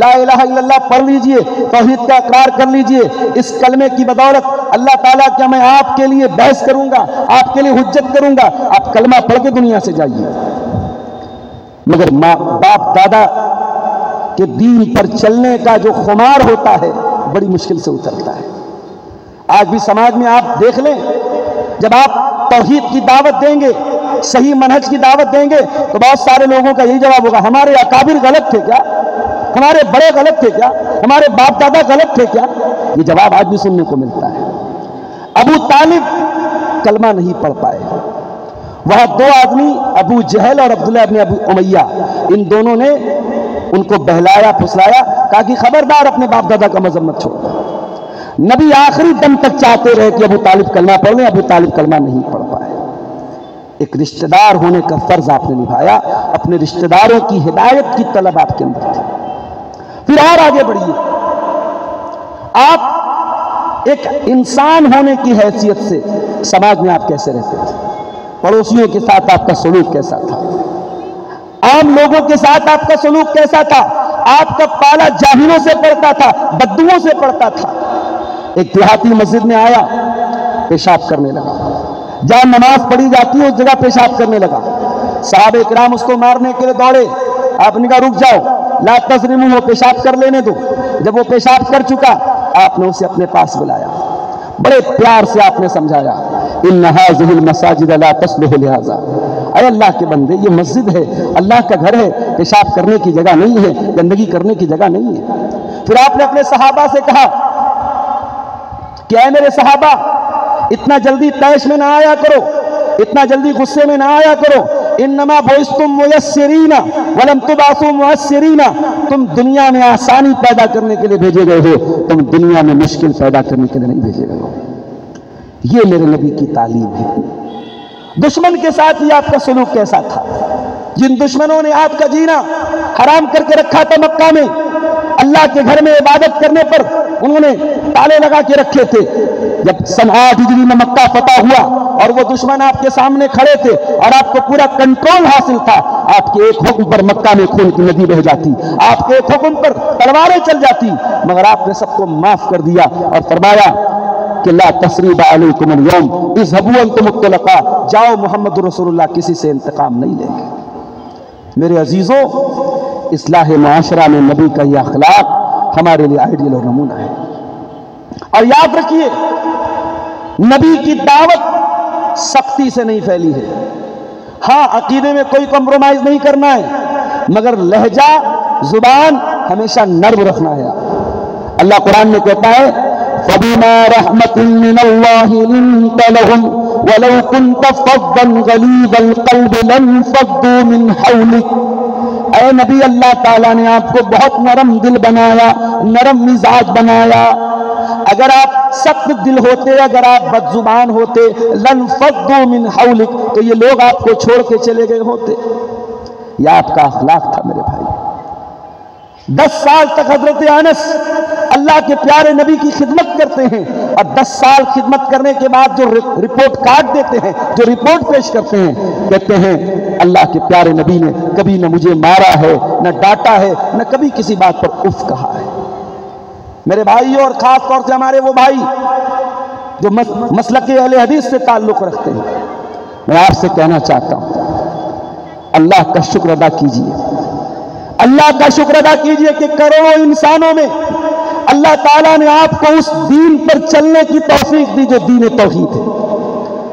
لا الہ الا اللہ پڑھ لیجئے، توحید کا اقرار کر لیجئے، اس کلمے کی بدولت اللہ تعالیٰ کیا میں آپ کے لیے بحث کروں گا، آپ کے لیے حجت کروں گا، آپ کلمہ پڑھ کے دنیا سے جائیے۔ مگر ماں باپ دادا کے دین پر چلنے کا جو خمار ہوتا ہے بڑی مشکل سے اترتا ہے۔ آج بھی سماج میں آپ دیکھ لیں، جب آپ توحید کی دعوت دیں گے، صحیح منہج کی دعوت دیں گے تو بہت سارے لوگوں کا یہی جواب ہوگا، ہمارے اکابر غلط تھے کیا، ہمارے بڑے غلط تھے کیا، ہمارے باپ دادا غلط تھے کیا؟ یہ جواب آج بھی سننے کو ملتا ہے۔ ابو طالب کلمہ نہیں پڑھ پائے، وہاں دو آدمی ابو جہل اور عبداللہ ابن ابو امیہ، ان دونوں نے ان کو بہلایا پھسلایا، کہا کہ خبردار اپنے باپ دادا کا مذہب مت چھوڑ۔ نبی آخری دم تک چاہتے رہے کہ ابو طالب کلمہ پڑھ لیں، ابو طالب کلمہ نہیں پڑھ پائے۔ ایک رشتہ دار ہونے کا فرض آپ نے نبھایا، اپنے رشتہ داروں کی ہدایت کی طلب آپ کے اندر تھی۔ پھر اور آگے بڑھیے، آپ ایک انسان ہونے کی حیثیت سے سماج میں آپ کیسے رہتے تھے، پڑوسیوں کے ساتھ آپ کا سلوک کیسا تھا، عام لوگوں کے ساتھ آپ کا سلوک کیسا تھا، آپ کا پالا جاہلوں سے پڑتا تھا، بدوؤں سے پڑتا تھا۔ ایک دیہاتی مسجد میں آیا، پیشاب کرنے لگا، جہاں نماز پڑھی جاتی ہے اس جگہ پیشاب کرنے لگا، صحابہ اکرام اس کو مارنے کے لیے دوڑے، آپ نے کہا رک جاؤ، لا تظلموا، پیشاب کر لینے دو۔ جب وہ پیشاب کر چکا آپ نے اسے اپنے پاس بلایا، بڑے پیار سے آپ نے سمجھایا، ان هذه المساجد لا تصلح لهذا، اے اللہ کے بندے یہ مسجد ہے، اللہ کا گھر ہے، پیشاب کرنے کی جگہ نہیں ہے، گندگی کرنے کی جگہ نہیں ہے۔ پھر آپ نے اپنے صحابہ سے کہا کہ اے میرے صحابہ، اتنا جلدی طیش میں نہ آیا کرو، اتنا جلدی غصے میں نہ آیا کرو، انما بعثتم میسرین ولم تبعثوا معسرین، تم دنیا میں آسانی پیدا کرنے کے لیے بھیجے گئے ہو، تم دنیا میں مشکل پیدا کرنے کے لیے نہیں بھیجے گئے ہو۔ یہ میرے نبی کی تعلیم ہے۔ دشمن کے ساتھ یہ آپ کا سلوک کیسا تھا؟ جن دشمنوں نے آپ کا جینا حرام کر کے رکھا تھا مکہ میں، اللہ کے گھر میں عبادت کرنے پر انہوں نے تالے لگا کے رکھے تھے، جب سن 8 ہجری میں مکہ فتح ہوا اور وہ دشمن آپ کے سامنے کھڑے تھے اور آپ کو پورا کنٹرول حاصل تھا، آپ کے ایک حکم پر مکہ میں خون کی ندی بہہ جاتی، آپ کے ایک حکم پر تلواریں چل جاتی، مگر آپ نے سب کو معاف کر دیا اور فرمایا کہ لا تثریب علیکم اليوم اذهبوا انتم الطلقاء، جاؤ محمد رسول اللہ کسی سے انتقام نہیں لیں گے۔ میرے عزیزوں، اصلاح معاشرہ میں نبی کا یہ اخلاق ہمارے لیے آئیڈیل اور نمونہ ہے۔ اور یاد رکھیے، نبی کی دعوت سختی سے نہیں پھیلی ہے، ہاں عقیدے میں کوئی کمپرومائز نہیں کرنا ہے، مگر لہجہ زبان ہمیشہ نرم رکھنا ہے۔ اللہ قرآن میں کہتا ہے فَبِمَا رَحْمَةٍ مِّنَ اللَّهِ لِنتَ لَهُمْ وَلَوْ كُنْتَ فَظًّا غَلِيظَ الْقَلْبِ لَانفَضُّوا مِنْ حَوْلِكَ، اے نبی اللہ تعالیٰ نے آپ کو بہت نرم دل بنایا، نرم مزاج بنایا، اگر آپ سخت دل ہوتے، اگر آپ بد زبان ہوتے، لَانفَضُّوا مِنْ حَوْلِكَ، تو یہ لوگ آپ کو چھوڑ کے چلے گئے ہوتے۔ یہ آپ کا اخلاق تھا میرے بھائی۔ 10 سال تک حضرت انس اللہ کے پیارے نبی کی خدمت کرتے ہیں، اور 10 سال خدمت کرنے کے بعد جو رپورٹ کارڈ دیتے ہیں، جو رپورٹ پیش کرتے ہیں، کہتے ہیں اللہ کے پیارے نبی نے کبھی نہ مجھے مارا ہے، نہ ڈانٹا ہے، نہ کبھی کسی بات پر اف کہا ہے۔ میرے بھائیوں، اور خاص طور سے ہمارے وہ بھائی جو مسلک اہل حدیث سے تعلق رکھتے ہیں، میں آپ سے کہنا چاہتا ہوں اللہ کا شکر ادا کیجئے، اللہ کا شکر ادا کیجئے کہ کروڑوں انسانوں میں اللہ تعالیٰ نے آپ کو اس دین پر چلنے کی توفیق دی جو دین توحید ہے،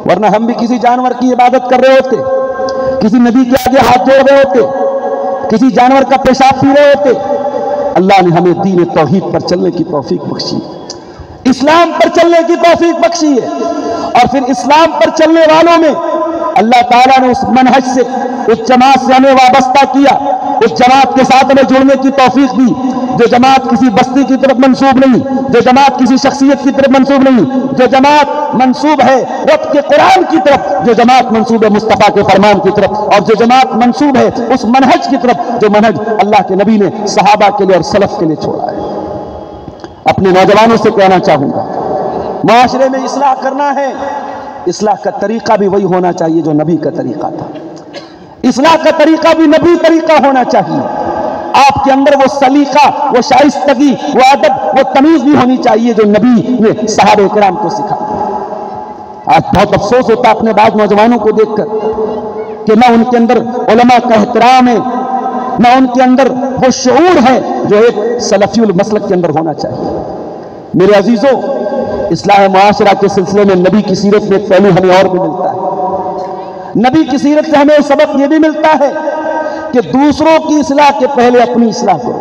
ورنہ ہم بھی کسی جانور کی عبادت کر رہے ہوتے، کسی نبی کے آگے ہاتھ جوڑ رہے ہوتے، کسی جانور کا پیشاب پی رہے ہوتے۔ اللہ نے ہمیں دین توحید پر چلنے کی توفیق بخشی ہے، اسلام پر چلنے کی توفیق بخشی ہے، اور پھر اسلام پر چلنے والوں میں اللہ تعالیٰ نے اس منہج سے، اس جماعت سے ہمیں وابستہ کیا، اس جماعت کے ساتھ ہمیں جڑنے کی توفیق دی، جو جماعت کسی بستی کی طرف منسوب نہیں، جو جماعت کسی شخصیت کی طرف منسوب نہیں، جو جماعت منسوب ہے رب کے قرآن کی طرف، جو جماعت منسوب ہے مصطفیٰ کے فرمان کی طرف، اور جو جماعت منسوب ہے اس منہج کی طرف جو منہج اللہ کے نبی نے صحابہ کے لیے اور سلف کے لیے چھوڑا ہے۔ اپنے نوجوانوں سے کہنا چاہوں گا، معاشرے میں اصلاح کرنا ہے، اصلاح کا طریقہ بھی وہی ہونا چاہیے جو نبی کا طریقہ تھا، اصلاح کا طریقہ بھی نبی طریقہ ہونا چاہیے، آپ کے اندر وہ سلیقہ، وہ شائستگی، وہ ادب، وہ تمیز بھی ہونی چاہیے جو نبی نے صحابہ کرام کو سکھایا۔ آج بہت افسوس ہوتا اپنے بعض نوجوانوں کو دیکھ کر کہ نہ ان کے اندر علماء کا احترام ہے، نہ ان کے اندر وہ شعور ہے جو ایک سلفی المسلک کے اندر ہونا چاہیے۔ میرے عزیزوں، اصلاح معاشرہ کے سلسلے میں نبی کی سیرت میں ایک پہلو ہمیں اور بھی ملتا ہے۔ نبی کی سیرت سے ہمیں سبق یہ بھی ملتا ہے کہ دوسروں کی اصلاح کے پہلے اپنی اصلاح کرو۔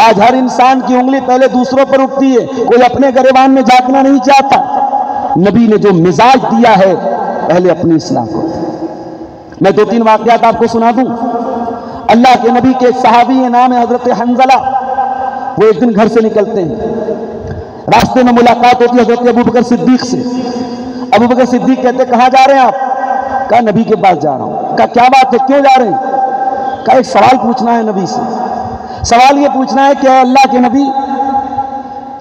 آج ہر انسان کی انگلی پہلے دوسروں پر اٹھتی ہے، کوئی اپنے گریبان میں جھانکنا نہیں چاہتا۔ نبی نے جو مزاج دیا ہے، پہلے اپنی اصلاح کرو۔ میں 2-3 واقعات آپ کو سنا دوں۔ اللہ کے نبی کے ایک صحابی ہیں، نام ہے حضرت حنظلہ۔ وہ ایک دن گھر سے نکلتے ہیں، راستے میں ملاقات ہوتی ہے حضرت ابوبکر صدیق سے۔ ابوبکر صدیق کہتے کہاں جا رہے ہیں آپ؟ کہا نبی کے پاس جا رہا ہوں۔ کہا کیا بات ہے، کیوں جا رہے ہیں؟ کہا ایک سوال پوچھنا ہے نبی سے۔ سوال یہ پوچھنا ہے کہ اے اللہ کے نبی،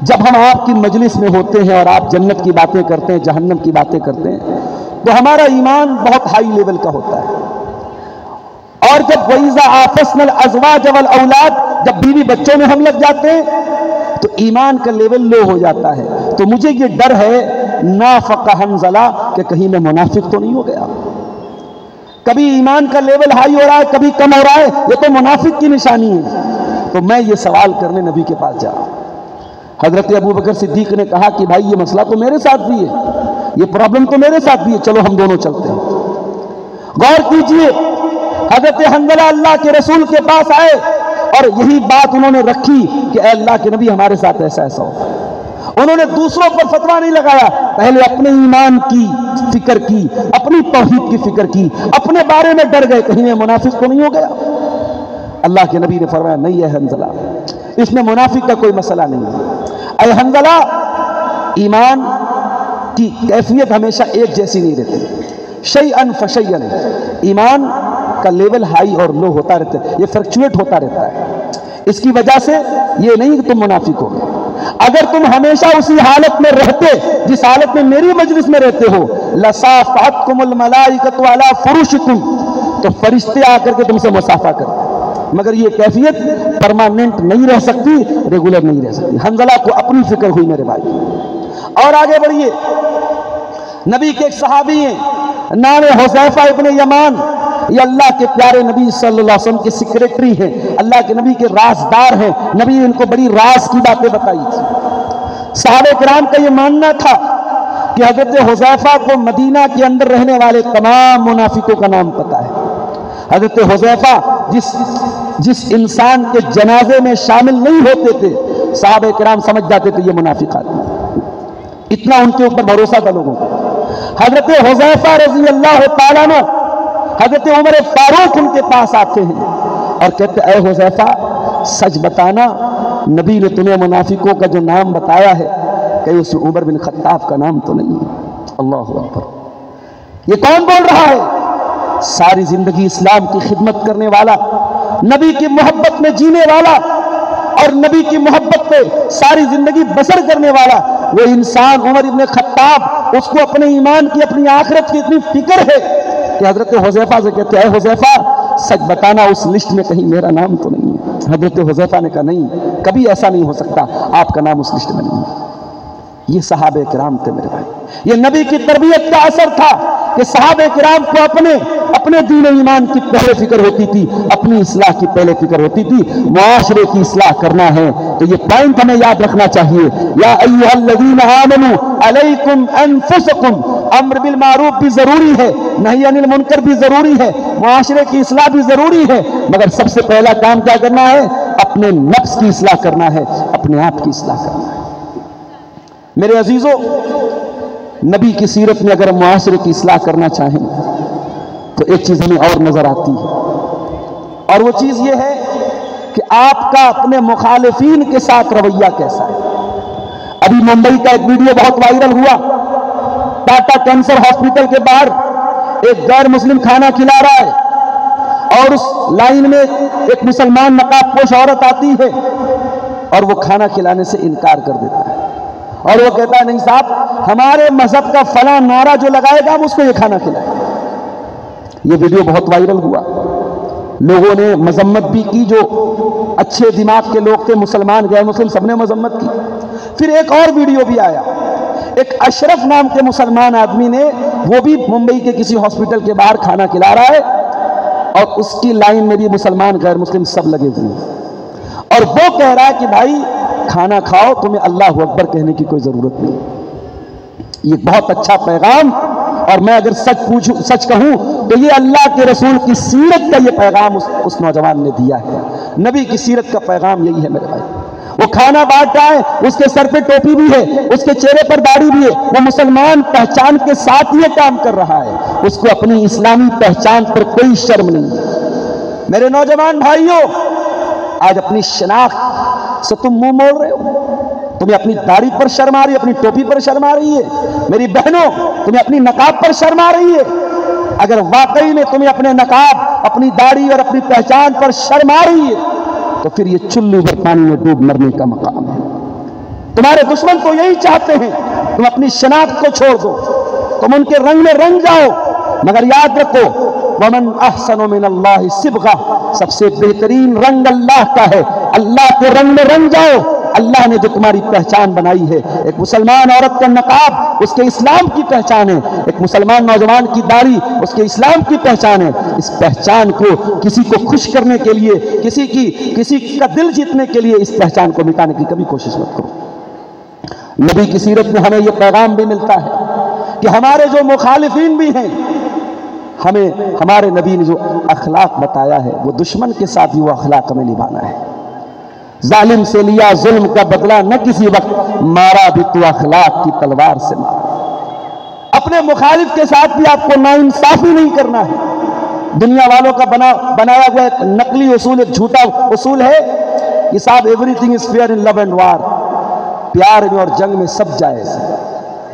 جب ہم آپ کی مجلس میں ہوتے ہیں اور آپ جنت کی باتیں کرتے ہیں، جہنم کی باتیں کرتے ہیں، تو ہمارا ایمان بہت ہائی لیول کا ہوتا ہے، اور جب وَإِذَا آفَسْنَا الْأَزْوَاجَ وَالْأَوْلَادَ، جب بیوی بچوں میں ہم لگ جاتے ہیں تو ایمان کا لیول لو ہو جاتا ہے۔ تو مجھے یہ ڈر ہے نافق حنظلہ کہ کہیں میں منافق تو نہیں ہو گیا۔ کبھی ایمان کا لیول ہائی ہو رہا ہے، کبھی کم ہو رہا ہے، یہ تو منافق کی نشانی ہے۔ تو میں یہ سوال کرنے نبی کے پاس جا رہا ہوں۔ حضرت ابوبکر صدیق نے کہا کہ بھائی یہ مسئلہ تو میرے ساتھ بھی ہے، یہ پرابلم تو میرے ساتھ بھی ہے، چلو ہم دونوں چلتے ہیں۔ غور کیجئے، حضرت حنظلہ اللہ کے رسول کے پاس آئے اور یہی بات انہوں نے رکھی کہ اے اللہ کے نبی ہمارے ساتھ ایسا ایسا ہو۔ انہوں نے دوسروں پر فتویٰ نہیں لگایا، پہلے اپنے ایمان کی فکر کی، اپنی توحید کی فکر کی، اپنے بارے میں ڈر گئے کہیں میں منافق تو نہیں ہو گیا۔ اللہ کے نبی نے فرمایا نہیں ہے حنظلہ، اس میں منافق کا کوئی مسئلہ نہیں ہے۔ اے حنظلہ، ایمان کی کیفیت ہمیشہ ایک جیسی نہیں رہتی، شیئن فشیئن، ایمان کا لیول ہائی اور لو ہوتا رہتا ہے، یہ فرکچویٹ ہوتا رہتا ہے۔ اس کی وجہ سے یہ نہیں کہ تم منافق ہو گئے۔ اگر تم ہمیشہ اسی حالت میں رہتے جس حالت میں میری مجلس میں رہتے ہو، لصافحتکم الملائکۃ علی فرشکم، تو فرشتے آ کر کے تم سے مصافحہ کرتے، مگر یہ کیفیت پرماننٹ نہیں رہ سکتی، ریگولر نہیں رہ سکتی۔ حنظلہ کو اپنی فکر ہوئی میرے بھائی۔ اور آگے بڑھیے، نبی کے ایک صحابی ہیں، نام حذیفہ ابن یمان، یہ اللہ کے پیارے نبی صلی اللہ علیہ وسلم کے سیکریٹری ہیں، اللہ کے نبی کے رازدار ہیں، نبی نے ان کو بڑی راز کی باتیں بتائی تھی۔ صحابہ کرام کا یہ ماننا تھا کہ حضرت حذیفہ کو مدینہ کے اندر رہنے والے تمام منافقوں کا نام پتہ ہے۔ حضرت حذیفہ جس انسان کے جنازے میں شامل نہیں ہوتے تھے، صحابہ کرام سمجھ جاتے تھے یہ منافق آدمی، اتنا ان کے اوپر بھروسہ تھا لوگوں کو۔ حضرت حذیفہ رضی اللہ تعالیٰ عنہ، حضرت عمر فاروق ان کے پاس آتے ہیں اور کہتے اے حذیفہ سچ بتانا، نبی نے تمہیں منافقوں کا جو نام بتایا ہے کہ اس میں عمر بن خطاب کا نام تو نہیں ہے۔ اللہ اکبر، یہ کون بول رہا ہے؟ ساری زندگی اسلام کی خدمت کرنے والا، نبی کی محبت میں جینے والا اور نبی کی محبت پہ ساری زندگی بسر کرنے والا وہ انسان عمر بن خطاب، اس کو اپنے ایمان کی، اپنی آخرت کی اتنی فکر ہے کہ حضرت حذیفہ سے کہتے اے حذیفہ سچ بتانا اس لسٹ میں کہیں میرا نام تو نہیں ہے۔ حضرت حذیفہ نے کہا نہیں، کبھی ایسا نہیں ہو سکتا، آپ کا نام اس لسٹ میں نہیں ہے۔ یہ صحابہ کرام تھے میرے بھائی، یہ نبی کی تربیت کا اثر تھا کہ صحابہ کرام کو اپنے دین و ایمان کی پہلے فکر ہوتی تھی، اپنی اصلاح کی پہلے فکر ہوتی تھی۔ معاشرے کی اصلاح کرنا ہے تو یہ پوائنٹ ہمیں یاد رکھنا چاہیے، یا ایھا الذین آمنوا علیکم انفسکم، امر بالمعروف بھی ضروری ہے، نہی عن المنکر بھی ضروری ہے، معاشرے کی اصلاح بھی ضروری ہے، مگر سب سے پہلا کام کیا کرنا ہے؟ اپنے نفس کی اصلاح کرنا ہے، اپنے آپ کی اصلاح کرنا ہے۔ میرے عزیزوں، نبی کی سیرت میں اگر معاشرے کی اصلاح کرنا چاہیں تو ایک چیز ہمیں اور نظر آتی ہے، اور وہ چیز یہ ہے کہ آپ کا اپنے مخالفین کے ساتھ رویہ کیسا ہے۔ ابھی ممبئی کا ایک ویڈیو بہت وائرل ہوا، ٹاٹا کینسر ہاسپٹل کے باہر ایک غیر مسلم کھانا کھلا رہا ہے اور اس لائن میں ایک مسلمان نقاب پوش عورت آتی ہے اور وہ کھانا کھلانے سے انکار کر دیتا ہے، اور وہ کہتا ہے نہیں صاحب، ہمارے مذہب کا فلاں نعرہ جو لگائے گا ہم اس کو یہ کھانا کھلائیں گے۔ یہ ویڈیو بہت وائرل ہوا، لوگوں نے مذمت بھی کی، جو اچھے دماغ کے لوگ تھے، مسلمان غیر مسلم سب نے مذمت کی۔ پھر ایک اور ویڈیو بھی آیا، ایک اشرف نام کے مسلمان آدمی نے، وہ بھی ممبئی کے کسی ہاسپٹل کے باہر کھانا کھلا رہا ہے اور اس کی لائن میں بھی مسلمان غیر مسلم سب لگے ہوئے ہیں، اور وہ کہہ رہا ہے کہ بھائی کھانا کھاؤ، تمہیں اللہ اکبر کہنے کی کوئی ضرورت نہیں۔ یہ بہت اچھا پیغام، اور میں اگر سچ کہوں تو یہ اللہ کے رسول کی سیرت کا یہ پیغام اس نوجوان نے دیا ہے۔ نبی کی سیرت کا پیغام یہی ہے میرے بھائی۔ وہ کھانا بانٹ رہا ہے، اس کے سر پہ ٹوپی بھی ہے، اس کے چہرے پر داڑھی بھی ہے، وہ مسلمان پہچان کے ساتھ یہ کام کر رہا ہے، اس کو اپنی اسلامی پہچان پر کوئی شرم نہیں۔ میرے نوجوان بھائیوں، آج اپنی شناخت سے تم منہ موڑ رہے ہو، تمہیں اپنی داڑھی پر شرم آ رہی ہے، اپنی ٹوپی پر شرم آ رہی ہے۔ میری بہنوں، تمہیں اپنی نقاب پر شرم آ رہی ہے۔ اگر واقعی میں تمہیں اپنے نقاب، اپنی داڑھی اور اپنی پہچان پر شرم آ رہی ہے تو پھر یہ چلو بھر پانی میں ڈوب مرنے کا مقام ہے۔ تمہارے دشمن تو یہی چاہتے ہیں تم اپنی شناخت کو چھوڑ دو، تم ان کے رنگ میں رنگ جاؤ، مگر یاد رکھو وَمَنْ أَحْسَنُ مِنَ اللَّهِ صِبْغَةً، سب سے بہترین رنگ اللہ کا ہے۔ اللہ کے رنگ میں رنگ جاؤ۔ اللہ نے جو تمہاری پہچان بنائی ہے، ایک مسلمان عورت کا نقاب اس کے اسلام کی پہچان ہے، ایک مسلمان نوجوان کی داڑھی اس کے اسلام کی پہچان ہے۔ اس پہچان کو کسی کو خوش کرنے کے لیے، کسی کا دل جیتنے کے لیے اس پہچان کو مٹانے کی کبھی کوشش مت کرو۔ نبی کی سیرت میں ہمیں یہ پیغام بھی ملتا ہے کہ ہمارے جو مخالفین بھی ہیں، ہمیں ہمارے نبی نے جو اخلاق بتایا ہے وہ دشمن کے ساتھ بھی وہ اخلاق ہمیں نبھانا ہے۔ ظالم سے لیا ظلم کا بدلہ نہ کسی وقت، مارا بھی تو اخلاق کی تلوار سے مارا۔ اپنے مخالف کے ساتھ بھی آپ کو ناانصافی نہیں کرنا ہے۔ دنیا والوں کا بنایا ہوا ایک نقلی اصول، ایک جھوٹا اصول ہے کہ صاحب everything is fair in love and war, پیار میں اور جنگ میں سب جائز ہے۔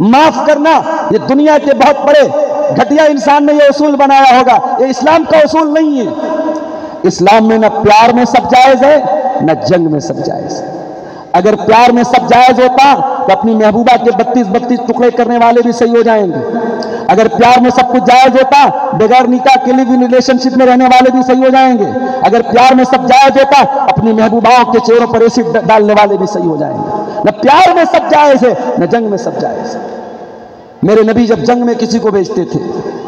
معاف کرنا یہ دنیا کے بہت بڑے گھٹیا انسان نے یہ اصول بنایا ہوگا، یہ اسلام کا اصول نہیں ہے۔ اسلام میں نہ پیار میں سب جائز ہے نہ جنگ میں سب جائز ہے۔ اگر پیار میں سب جائز ہوتا تو اپنی محبوبہ کے 32 ٹکڑے کرنے والے بھی صحیح ہو جائیں گے۔ اگر پیار میں سب کچھ جائز ہوتا بغیر نکاح کے لیو ان ریلیشن شپ میں رہنے والے بھی صحیح ہو جائیں گے۔ اگر پیار میں سب جائز ہوتا اپنی محبوباؤں کے چہروں پر ایسڈ ڈالنے والے بھی صحیح ہو جائیں گے۔ نہ پیار میں سب جائز ہے نہ جنگ میں سب جائز ہے۔ میرے نبی جب جنگ میں کسی کو بھیجتے تھے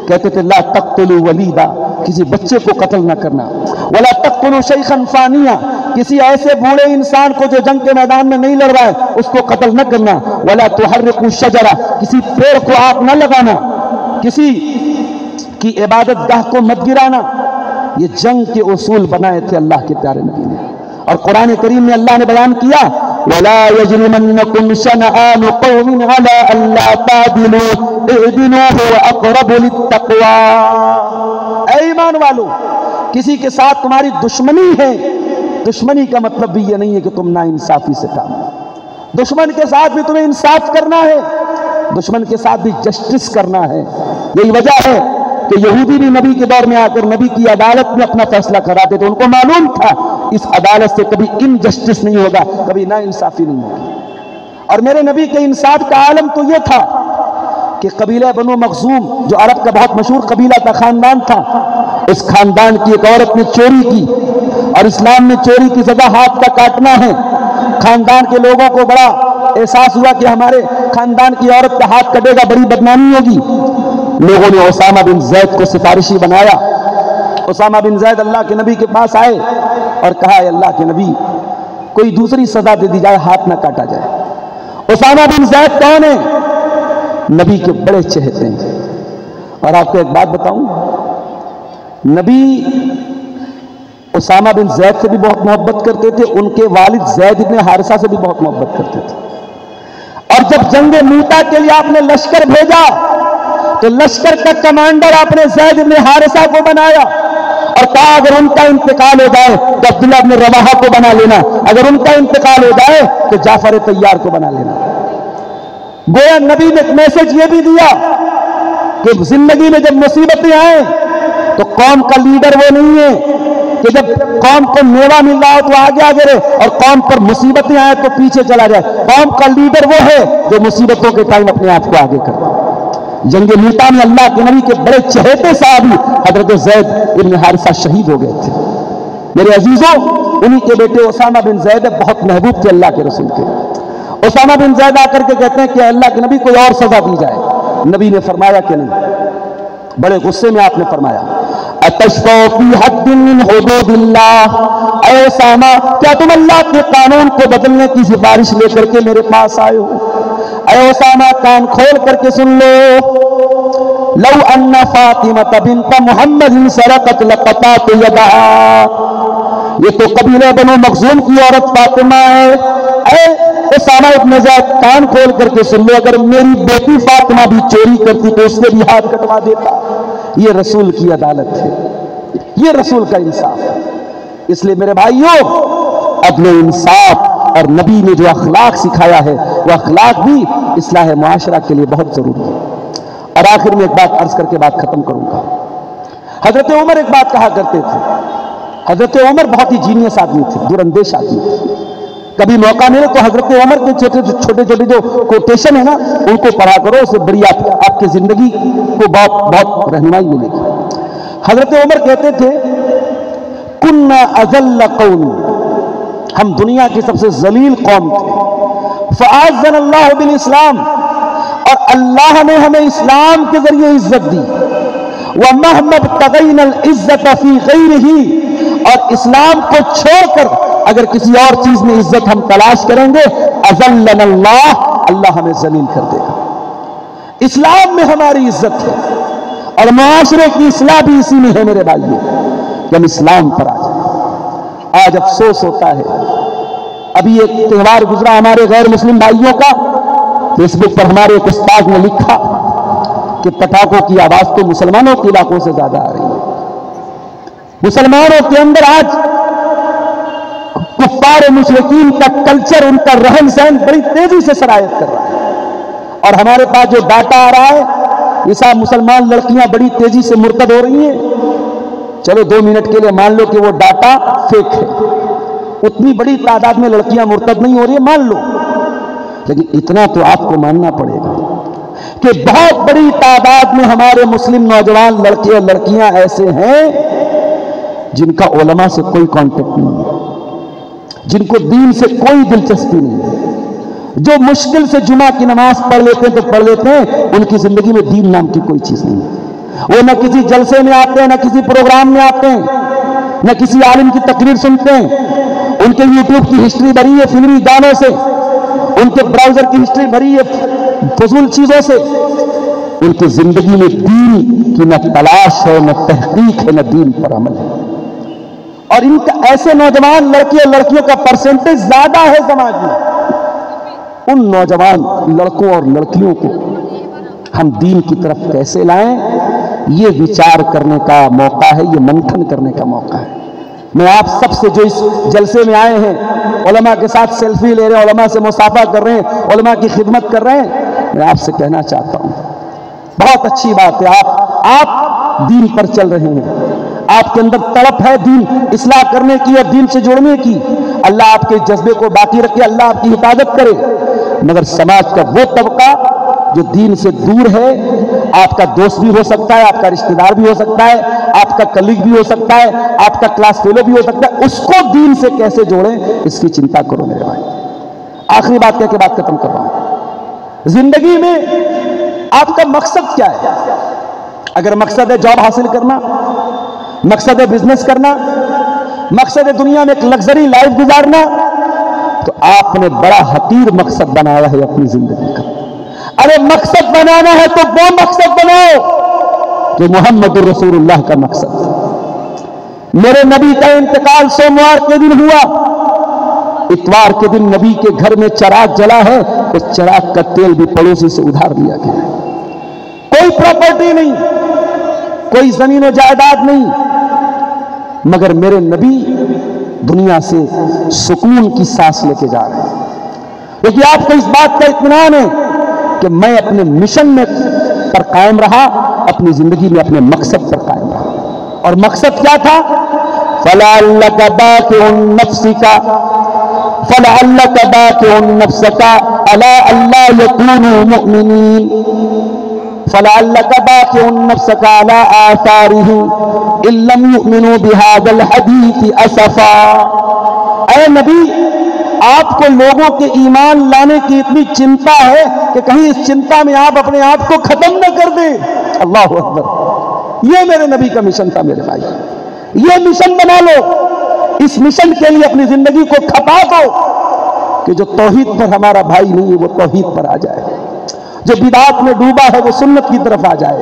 کہتے تھے لا تقتلوا ولیدا، کسی بچے کو قتل نہ کرنا، ولا تقتلوا شیخا فانیا، کسی ایسے بوڑھے انسان کو جو جنگ کے میدان میں نہیں لڑ رہا ہے اس کو قتل نہ کرنا، ولا تحرقوا شجرہ، کسی پیڑ کو آگ نہ لگانا، کسی کی عبادت گاہ کو مت گرانا۔ یہ جنگ کے اصول بنائے تھے اللہ کے پیارے نبی نے، اور قرآن کریم میں اللہ نے بیان کیا وَلَا يَجْرِمَنَّكُمْ شَنَآنُ قَوْمٍ عَلَىٰ أَلَّا تَعْدِلُوا اعْدِلُوا هُوَ أَقْرَبُ لِلتَّقْوَىٰ۔ اے ایمان والو، کسی کے ساتھ تمہاری دشمنی ہے، دشمنی کا مطلب بھی یہ نہیں ہے کہ تم ناانصافی سے کام کرو، دشمن کے ساتھ بھی تمہیں انصاف کرنا ہے، دشمن کے ساتھ بھی جسٹس کرنا ہے۔ یہی وجہ ہے کہ یہودی بھی نبی کے دور میں آ کر نبی کی عدالت میں اپنا فیصلہ کراتے تھے، ان کو معلوم تھا اس عدالت سے کبھی انجسٹس نہیں ہوگا، کبھی ناانصافی نہیں ہوگی۔ اور میرے نبی کے انصاف کا عالم تو یہ تھا کہ قبیلہ بنو مخزوم جو عرب کا بہت مشہور قبیلہ تھا، خاندان تھا، اس خاندان کی ایک عورت نے چوری کی، اور اسلام میں چوری کی سزا ہاتھ کا کاٹنا ہے۔ خاندان کے لوگوں کو بڑا احساس ہوا کہ ہمارے خاندان کی عورت کا ہاتھ کٹے گا، بڑی بدنامی ہوگی۔ لوگوں نے اسامہ بن زید کو سفارشی بنایا۔ اسامہ بن زید اللہ کے نبی کے پاس آئے اور کہا اے اللہ کے نبی، کوئی دوسری سزا دے دی جائے، ہاتھ نہ کاٹا جائے۔ اسامہ بن زید کون ہے؟ نبی کے بڑے چہتے ہیں۔ اور آپ کو ایک بات بتاؤں، نبی اسامہ بن زید سے بھی بہت محبت کرتے تھے، ان کے والد زید بن حارثہ سے بھی بہت محبت کرتے تھے۔ اور جب جنگ موتا کے لیے آپ نے لشکر بھیجا تو لشکر کا کمانڈر آپ نے زید بن حارثہ کو بنایا اور کہا اگر ان کا انتقال ہو جائے تو عبداللہ بن رواحہ کو بنا لینا، اگر ان کا انتقال ہو جائے تو جعفر طیار کو بنا لینا۔ گویا نبی نے ایک میسج یہ بھی دیا کہ زندگی میں جب مصیبتیں آئیں تو قوم کا لیڈر وہ نہیں ہے کہ جب قوم کو میوہ مل رہا ہو تو آگے آگے رہے اور قوم پر مصیبتیں آئیں تو پیچھے چلا جائے۔ قوم کا لیڈر وہ ہے جو مصیبتوں کے ٹائم اپنے آپ کو آگے کرتا۔ جنگ موتا میں اللہ کے نبی کے بڑے چہیتے صحابی حضرت زید بن حارثہ شہید ہو گئے تھے۔ میرے عزیزوں، انہی کے بیٹے اسامہ بن زید بہت محبوب تھے اللہ کے رسول کے۔ اسامہ بن زید آ کر کے کہتے ہیں کہ اللہ کے نبی کوئی اور سزا دی جائے۔ نبی نے فرمایا کہ نہیں، بڑے غصے میں آپ نے فرمایا اتشفع فی حد من حدود اللہ، اے اسامہ کیا تم اللہ کے قانون کو بدلنے کی سفارش لے کر کے میرے پاس آئے ہو؟ اے اسامہ کان کھول کر کے سن لو، لو ان فاطمہ بنت محمد سرقت لقطعت یدها، یہ تو قبیلہ بنو مخزوم کی عورت فاطمہ ہے۔ اے اسامہ ابن زید کان کھول کر کے سن لو، اگر میری بیٹی فاطمہ بھی چوری کرتی تو اس نے بھی ہاتھ کٹوا دیتا۔ یہ رسول کی عدالت ہے، یہ رسول کا انصاف ہے۔ اس لیے میرے بھائیوں، عدل و انصاف اور نبی نے جو اخلاق سکھایا ہے وہ اخلاق بھی اصلاح معاشرہ کے لیے بہت ضروری ہے۔ اور آخر میں ایک بات عرض کر کے بات ختم کروں گا۔ حضرت عمر ایک بات کہا کرتے تھے، حضرت عمر بہت ہی جینیس آدمی تھے، دراندیش آدمی تھے۔ کبھی موقع ملے تو حضرت عمر کے چھوٹے چھوٹے جو کوٹیشن ہے نا ان کو پڑھا کرو، اس سے بڑی آپ کی زندگی کو بہت رہنمائی ملے گی۔ حضرت عمر کہتے تھے کنا اذل قوم، ہم دنیا کی سب سے ذلیل قوم تھے، فاعزنا اللہ بالاسلام، اور اللہ نے ہمیں اسلام کے ذریعے عزت دی، ومهما ابتغینا العزت فی غیرہ، اور اسلام کو چھوڑ کر اگر کسی اور چیز میں عزت ہم تلاش کریں گے اذلنا اللہ، اللہ ہمیں ذلیل کر دے گا۔ اسلام میں ہماری عزت ہے اور معاشرے کی اصلاح بھی اسی میں ہے میرے بھائیوں، کہ ہم اسلام پر آ جائیں۔ آج افسوس ہوتا ہے، ابھی ایک تہوار گزرا ہمارے غیر مسلم بھائیوں کا، فیس بک پر ہمارے ایک استاد نے لکھا کہ پٹاخوں کی آواز تو مسلمانوں کے علاقوں سے زیادہ آ رہی ہے۔ مسلمانوں کے اندر آج کفار و مشرکین کا کلچر، ان کا رہن سہن بڑی تیزی سے سرایت کر رہا ہے، اور ہمارے پاس جو ڈاٹا آ رہا ہے یہ سب مسلمان لڑکیاں بڑی تیزی سے مرتد ہو رہی ہیں۔ چلو 2 منٹ کے لیے مان لو کہ وہ ڈاٹا فیک ہے، اتنی بڑی تعداد میں لڑکیاں مرتد نہیں ہو رہی ہیں مان لو، لیکن اتنا تو آپ کو ماننا پڑے گا کہ بہت بڑی تعداد میں ہمارے مسلم نوجوان لڑکے اور لڑکیاں ایسے ہیں جن کا علماء سے کوئی کانٹیکٹ نہیں ہے، جن کو دین سے کوئی دلچسپی نہیں ہے، جو مشکل سے جمعہ کی نماز پڑھ لیتے ہیں تو پڑھ لیتے ہیں، ان کی زندگی میں دین نام کی کوئی چیز نہیں ہے۔ وہ نہ کسی جلسے میں آتے ہیں، نہ کسی پروگرام میں آتے ہیں، نہ کسی عالم کی تقریر سنتے ہیں۔ ان کے یوٹیوب کی ہسٹری بھری ہے فلمی گانوں سے، ان کے براؤزر کی ہسٹری بھری ہے فضول چیزوں سے۔ ان کی زندگی میں دین کی نہ تلاش ہے، نہ تحقیق ہے، نہ دین پر عمل ہے۔ اور ان کا ایسے نوجوان لڑکے اور لڑکیوں کا پرسنٹیج زیادہ ہے سماج میں۔ ان نوجوان لڑکوں اور لڑکیوں کو ہم دین کی طرف کیسے لائیں، یہ وچار کرنے کا موقع ہے، یہ منتھن کرنے کا موقع ہے۔ میں آپ سب سے جو اس جلسے میں آئے ہیں، علماء کے ساتھ سیلفی لے رہے ہیں، علماء سے مصافحہ کر رہے ہیں، علماء کی خدمت کر رہے ہیں، میں آپ سے کہنا چاہتا ہوں بہت اچھی بات ہے، آپ دین پر چل رہے ہیں، آپ کے اندر تڑپ ہے دین اصلاح کرنے کی اور دین سے جوڑنے کی۔ اللہ آپ کے جذبے کو باقی رکھے، اللہ آپ کی حفاظت کرے، مگر سماج کا وہ طبقہ جو دین سے دور ہے، آپ کا دوست بھی ہو سکتا ہے، آپ کا رشتہ دار بھی ہو سکتا ہے، آپ کا کلیگ بھی ہو سکتا ہے، آپ کا کلاس فیلو بھی ہو سکتا ہے، اس کو دین سے کیسے جوڑیں اس کی چنتا کرو میرے بھائی۔ آخری بات کہہ کے بات ختم کر رہا ہوں، زندگی میں آپ کا مقصد کیا ہے؟ اگر مقصد ہے جاب حاصل کرنا، مقصد ہے بزنس کرنا، مقصد ہے دنیا میں ایک لگژری لائف گزارنا، تو آپ نے بڑا حقیر مقصد بنایا ہے اپنی زندگی کا۔ ارے مقصد بنانا ہے تو وہ مقصد بناؤ جو محمد الرسول اللہ کا مقصد۔ میرے نبی کا انتقال سوموار کے دن ہوا، اتوار کے دن نبی کے گھر میں چراغ جلا ہے، اس چراغ کا تیل بھی پڑوسی سے ادھار دیا گیا ہے۔ کوئی پراپرٹی نہیں، کوئی زمین و جائیداد نہیں، مگر میرے نبی دنیا سے سکون کی سانس لے کے جا رہے ہیں، کیونکہ آپ کو اس بات کا اطمینان ہے کہ میں اپنے مشن میں پر قائم رہا، اپنی زندگی میں اپنے مقصد پر قائم رہا۔ اور مقصد کیا تھا؟ فَلَعَلَّكَ بَاقِعٌ نَفْسِكَ عَلَىٰ أَلَّا يَكُونُوا مُؤْمِنِينَ فَلَعَلَّكَ بَاقِعٌ نَفْسَكَ عَلَىٰ آثَارِهِمْ إِن لَّمْ يُؤْمِنُوا بِهَٰذَا الْحَدِيثِ أَسَفًا۔ اے نبی، آپ کو لوگوں کے ایمان لانے کی اتنی چنتا ہے کہ کہیں اس چنتا میں آپ اپنے آپ کو ختم نہ کر دیں۔ اللہ اکبر! یہ میرے نبی کا مشن تھا میرے بھائی، یہ مشن بنا لو، اس مشن کے لیے اپنی زندگی کو کھپا دو کہ جو توحید پر ہمارا بھائی نہیں ہے وہ توحید پر آ جائے، جو بدعات میں ڈوبا ہے وہ سنت کی طرف آ جائے،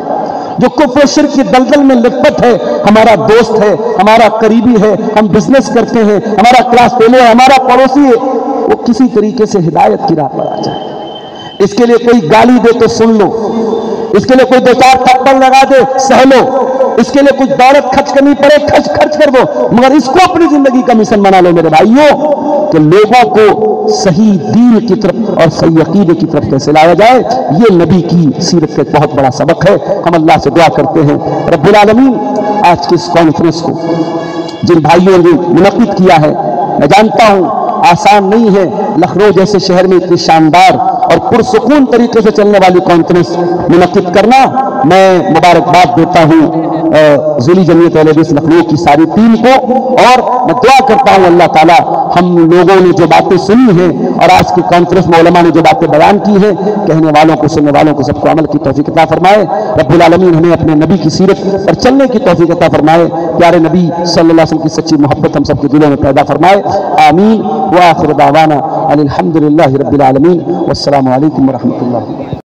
جو کفر و شرک کی دلدل میں لپٹ ہے ہمارا دوست ہے، ہمارا قریبی ہے، ہم بزنس کرتے ہیں، ہمارا کلاس فیلو ہے، ہمارا پڑوسی ہے، وہ کسی طریقے سے ہدایت کی راہ پر آ جائے۔ اس کے لیے کوئی گالی دے تو سن لو، اس کے لیے کوئی دو چار تھپڑ لگا دے سہ لو، اس کے لیے کچھ دولت خرچ کرنی پڑے خرچ کر دو، مگر اس کو اپنی زندگی کا مشن بنا لو میرے بھائیوں کہ لوگوں کو صحیح دین کی طرف اور صحیح عقیدے کی طرف کیسے لایا جائے۔ یہ نبی کی سیرت کا ایک بہت بڑا سبق ہے۔ ہم اللہ سے دعا کرتے ہیں رب العالمین آج کی اس کانفرنس کو جن بھائیوں نے منعقد کیا ہے، میں جانتا ہوں آسان نہیں ہے لکھنؤ جیسے شہر میں اتنی شاندار اور پرسکون طریقے سے چلنے والی کانفرنس منعقد کرنا۔ میں مبارکباد دیتا ہوں ذیلی جمعیت اہل حدیث لکھنؤ کی ساری ٹیم کو، اور میں دعا کرتا ہوں اللہ تعالیٰ ہم لوگوں نے جو باتیں سنی ہیں اور آج کی کانفرنس میں علماء نے جو باتیں بیان کی ہیں، کہنے والوں کو سننے والوں کو سب کو عمل کی توفیق عطا فرمائے۔ رب العالمین ہمیں اپنے نبی کی سیرت پر چلنے کی توفیق عطا فرمائے، پیارے نبی صلی اللہ علیہ وسلم کی سچی محبت ہم سب کے دلوں میں پیدا فرمائے، آمین۔ وآخر دعوانا الحمد للہ رب العالمین، والسلام علیکم ورحمۃ اللہ۔